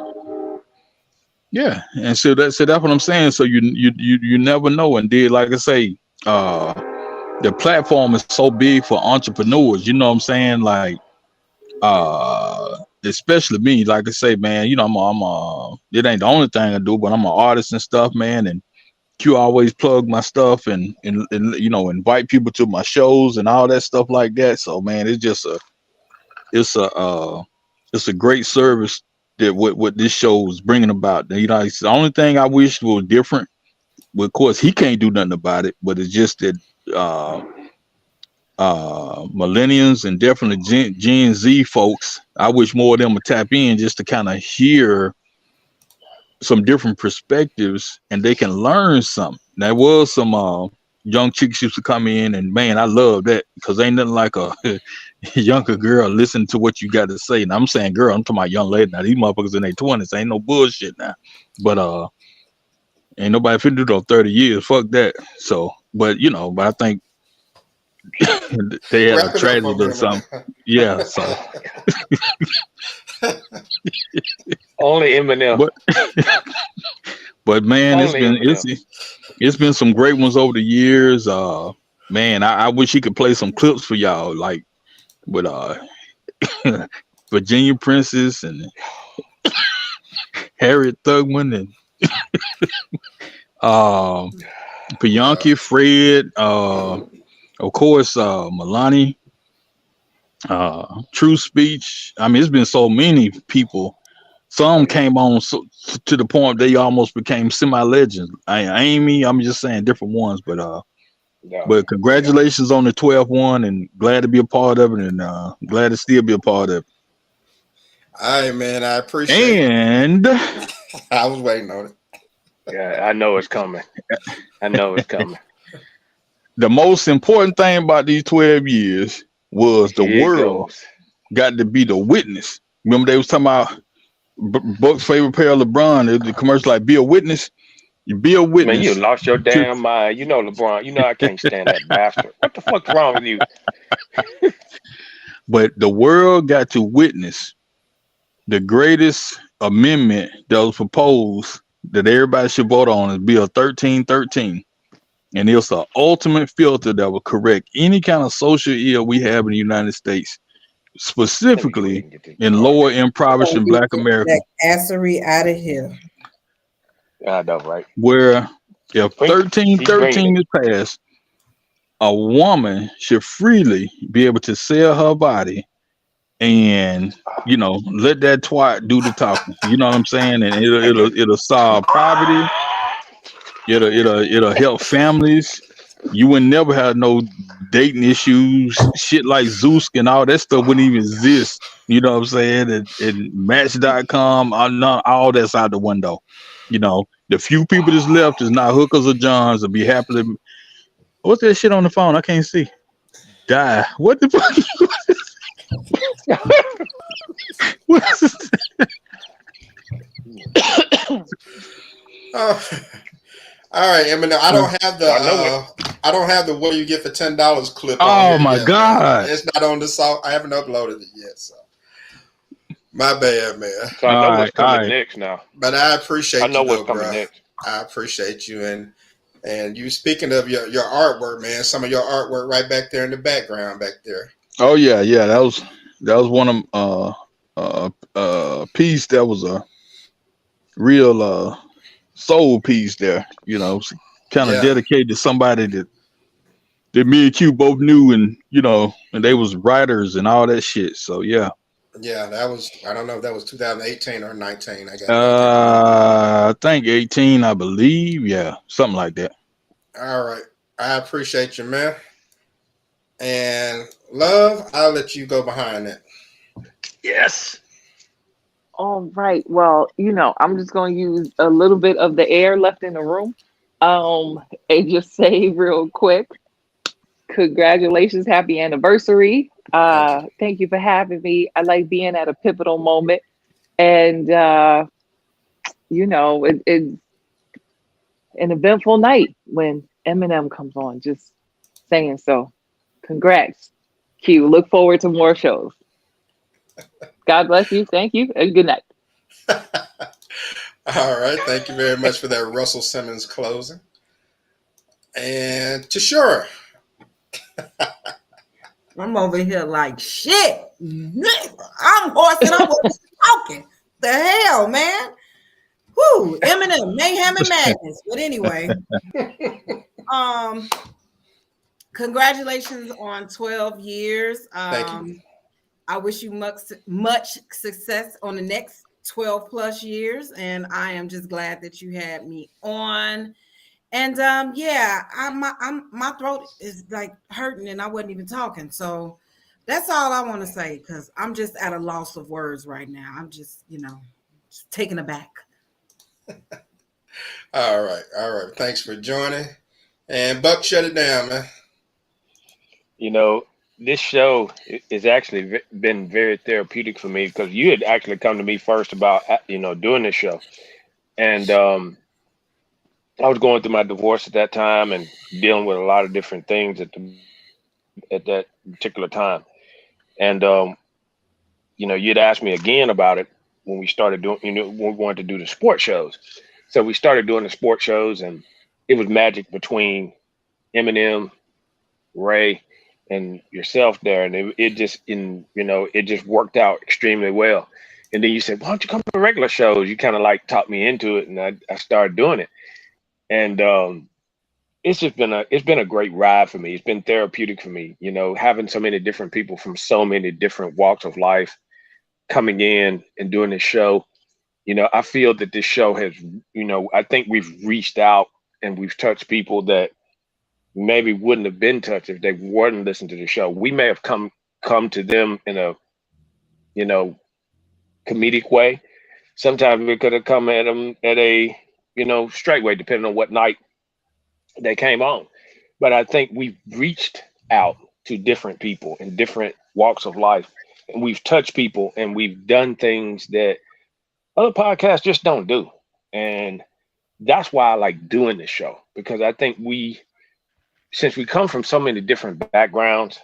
Yeah, and so that's what I'm saying. So you never know. And then, like I say, the platform is so big for entrepreneurs. You know what I'm saying? Like, especially me. Like I say, man, you know, I'm it ain't the only thing I do, but I'm an artist and stuff, man. And Q always plug my stuff and you know, invite people to my shows and all that stuff like that. So man, it's a great service that what this show is bringing about. You know, it's the only thing I wish was different. Well, of course, he can't do nothing about it, but it's just that millennials and definitely Gen Z folks, I wish more of them would tap in just to kind of hear some different perspectives and they can learn something. There was some young chicks used to come in, and man, I love that because ain't nothing like a younger girl listen to what you got to say. And I'm saying girl, I'm talking about young lady now. These motherfuckers in their 20s, ain't no bullshit now. But ain't nobody finna do no 30 years. Fuck that. So, but you know, but I think they had a tragedy or something. Yeah, so only Eminem. But man, it's been some great ones over the years. Man, I wish he could play some clips for y'all, like with Virginia Princess and Harriet Tubman and Bianca, Fred, of course, Milani, True Speech. I mean, it's been so many people. Some came on to the point they almost became semi-legends. Amy, I'm just saying different ones, but congratulations on the 12th one, and glad to be a part of it, and glad to still be a part of it. All right, man, I appreciate it. And I was waiting on it. Yeah, I know it's coming. The most important thing about these 12 years was the world got to be the witness. Remember they was talking about Buck's favorite pair of LeBron, the commercial like be a witness. You be a witness. Man, you lost your damn mind. You know LeBron. You know I can't stand that bastard. What the fuck's wrong with you? But the world got to witness the greatest amendment that was proposed that everybody should vote on is Bill 1313. And it's the ultimate filter that will correct any kind of social ill we have in the United States, specifically in lower impoverished and Black America. That assery out of here. I know, right? Where if 1313 is passed, a woman should freely be able to sell her body and, you know, let that twat do the talking. You know what I'm saying? And it'll solve poverty. It'll help families. You would never have no dating issues. Shit like Zeus and all that stuff wouldn't even exist. You know what I'm saying? And Match.com, all that's out the window. You know, the few people that's left is not hookers or johns. Will be happily. What's that shit on the phone? I can't see. Die. What the fuck? What is all right, Eminem. I don't have the what do you get for $10 clip. Oh my yet, God! Man. It's not on the song. I haven't uploaded it yet, so my bad, man. So I know what's coming next now. But I appreciate. I know you, what's though, coming bro. next. I appreciate you, and you speaking of your artwork, man. Some of your artwork right back there in the background, back there. Oh yeah. That was one of piece that was a real soul piece there. You know, kind of dedicated to somebody that me and Q both knew, and you know, and they was writers and all that shit. So yeah. Yeah, that was. I don't know if that was 2018 or 19. I think 18, I believe. Yeah, something like that. All right, I appreciate you, man. And love, I'll let you go behind that. Yes. All right. Well, you know, I'm just going to use a little bit of the air left in the room, and just say real quick, congratulations, happy anniversary. Thank you for having me. I like being at a pivotal moment, and you know, it's an eventful night when Eminem comes on. Just saying so. Congrats, Q. Look forward to more shows. God bless you. Thank you, and good night. All right. Thank you very much for that Russell Simmons closing. And Tashura. I'm over here like shit. I'm horsing. I'm talking. The hell, man. Whoo, Eminem, mayhem and madness. But anyway, congratulations on 12 years. Thank you. I wish you much success on the next 12 plus years, and I am just glad that you had me on. And yeah, my throat is like hurting, and I wasn't even talking. So that's all I want to say, because I'm just at a loss of words right now. I'm just, just taken aback. All right. Thanks for joining. And Buck, shut it down, man. You know, this show has actually been very therapeutic for me, because you had actually come to me first about, doing this show. And I was going through my divorce at that time and dealing with a lot of different things at that particular time. And, you'd asked me again about it when we started doing, when we wanted to do the sports shows. So we started doing the sports shows, and it was magic between Eminem, Ray, and yourself there. And it just worked out extremely well. And then you said, why don't you come to regular shows? You kind of like talked me into it, and I started doing it. And it's been a great ride for me. It's been therapeutic for me, having so many different people from so many different walks of life coming in and doing this show. I feel that this show has, I think we've reached out and we've touched people that maybe wouldn't have been touched if they weren't listening to the show. We may have come to them in a, comedic way. Sometimes we could have come at them at a, straight way, depending on what night they came on. But I think we've reached out to different people in different walks of life, and we've touched people, and we've done things that other podcasts just don't do. And that's why I like doing this show, because I think since we come from so many different backgrounds,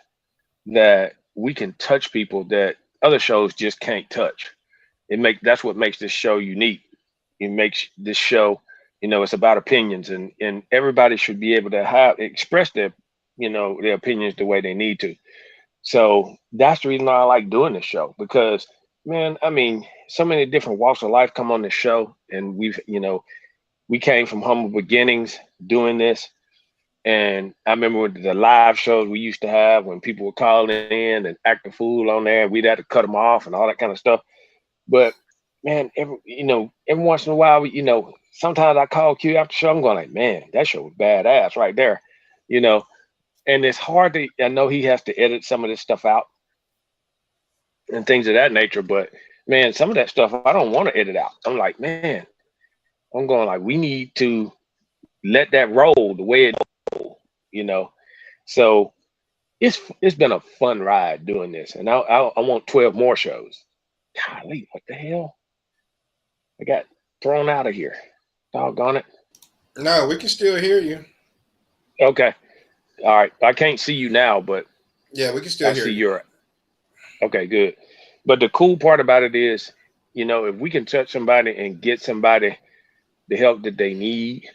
that we can touch people that other shows just can't touch. That's what makes this show unique. It makes this show, it's about opinions, and everybody should be able to express their opinions the way they need to. So that's the reason why I like doing this show, because, man, I mean, so many different walks of life come on this show, and we came from humble beginnings doing this, And I remember with the live shows we used to have when people were calling in and acting fool on there, and we'd have to cut them off and all that kind of stuff. But man, every once in a while, sometimes I call Q after show. I'm going like, man, that show was badass right there, And it's hard to. I know he has to edit some of this stuff out and things of that nature, but man, some of that stuff I don't want to edit out. I'm like, man, I'm going like, we need to let that roll the way it roll, So it's been a fun ride doing this, and I want 12 more shows. Golly, what the hell? I got thrown out of here. Doggone it. No, we can still hear you. Okay. All right. I can't see you now, but yeah, we can still hear you. Okay, good. But the cool part about it is, if we can touch somebody and get somebody the help that they need,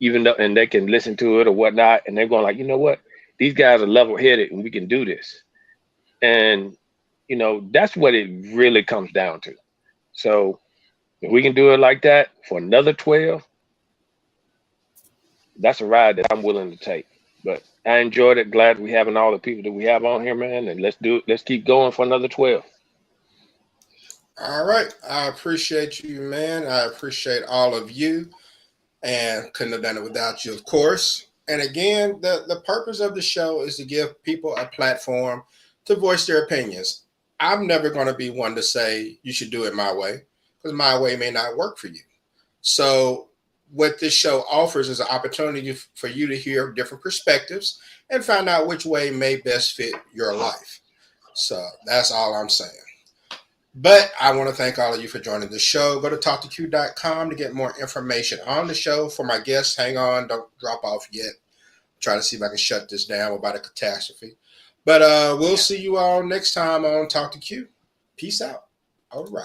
even though, and they can listen to it or whatnot, and they're going like, you know what? These guys are level-headed and we can do this. And, that's what it really comes down to. So if we can do it like that for another 12, that's a ride that I'm willing to take. But I enjoyed it. Glad we having all the people that we have on here, man. And let's do it. Let's keep going for another 12. All right. I appreciate you, man. I appreciate all of you. And couldn't have done it without you, of course. And again, the purpose of the show is to give people a platform to voice their opinions. I'm never going to be one to say you should do it my way, because my way may not work for you. So what this show offers is an opportunity for you to hear different perspectives and find out which way may best fit your life. So that's all I'm saying. But I want to thank all of you for joining the show. Go to talktoq.com to get more information on the show. For my guests, hang on, don't drop off yet. Try to see if I can shut this down about a catastrophe. But we'll see you all next time on Talk to Q. Peace out. All right.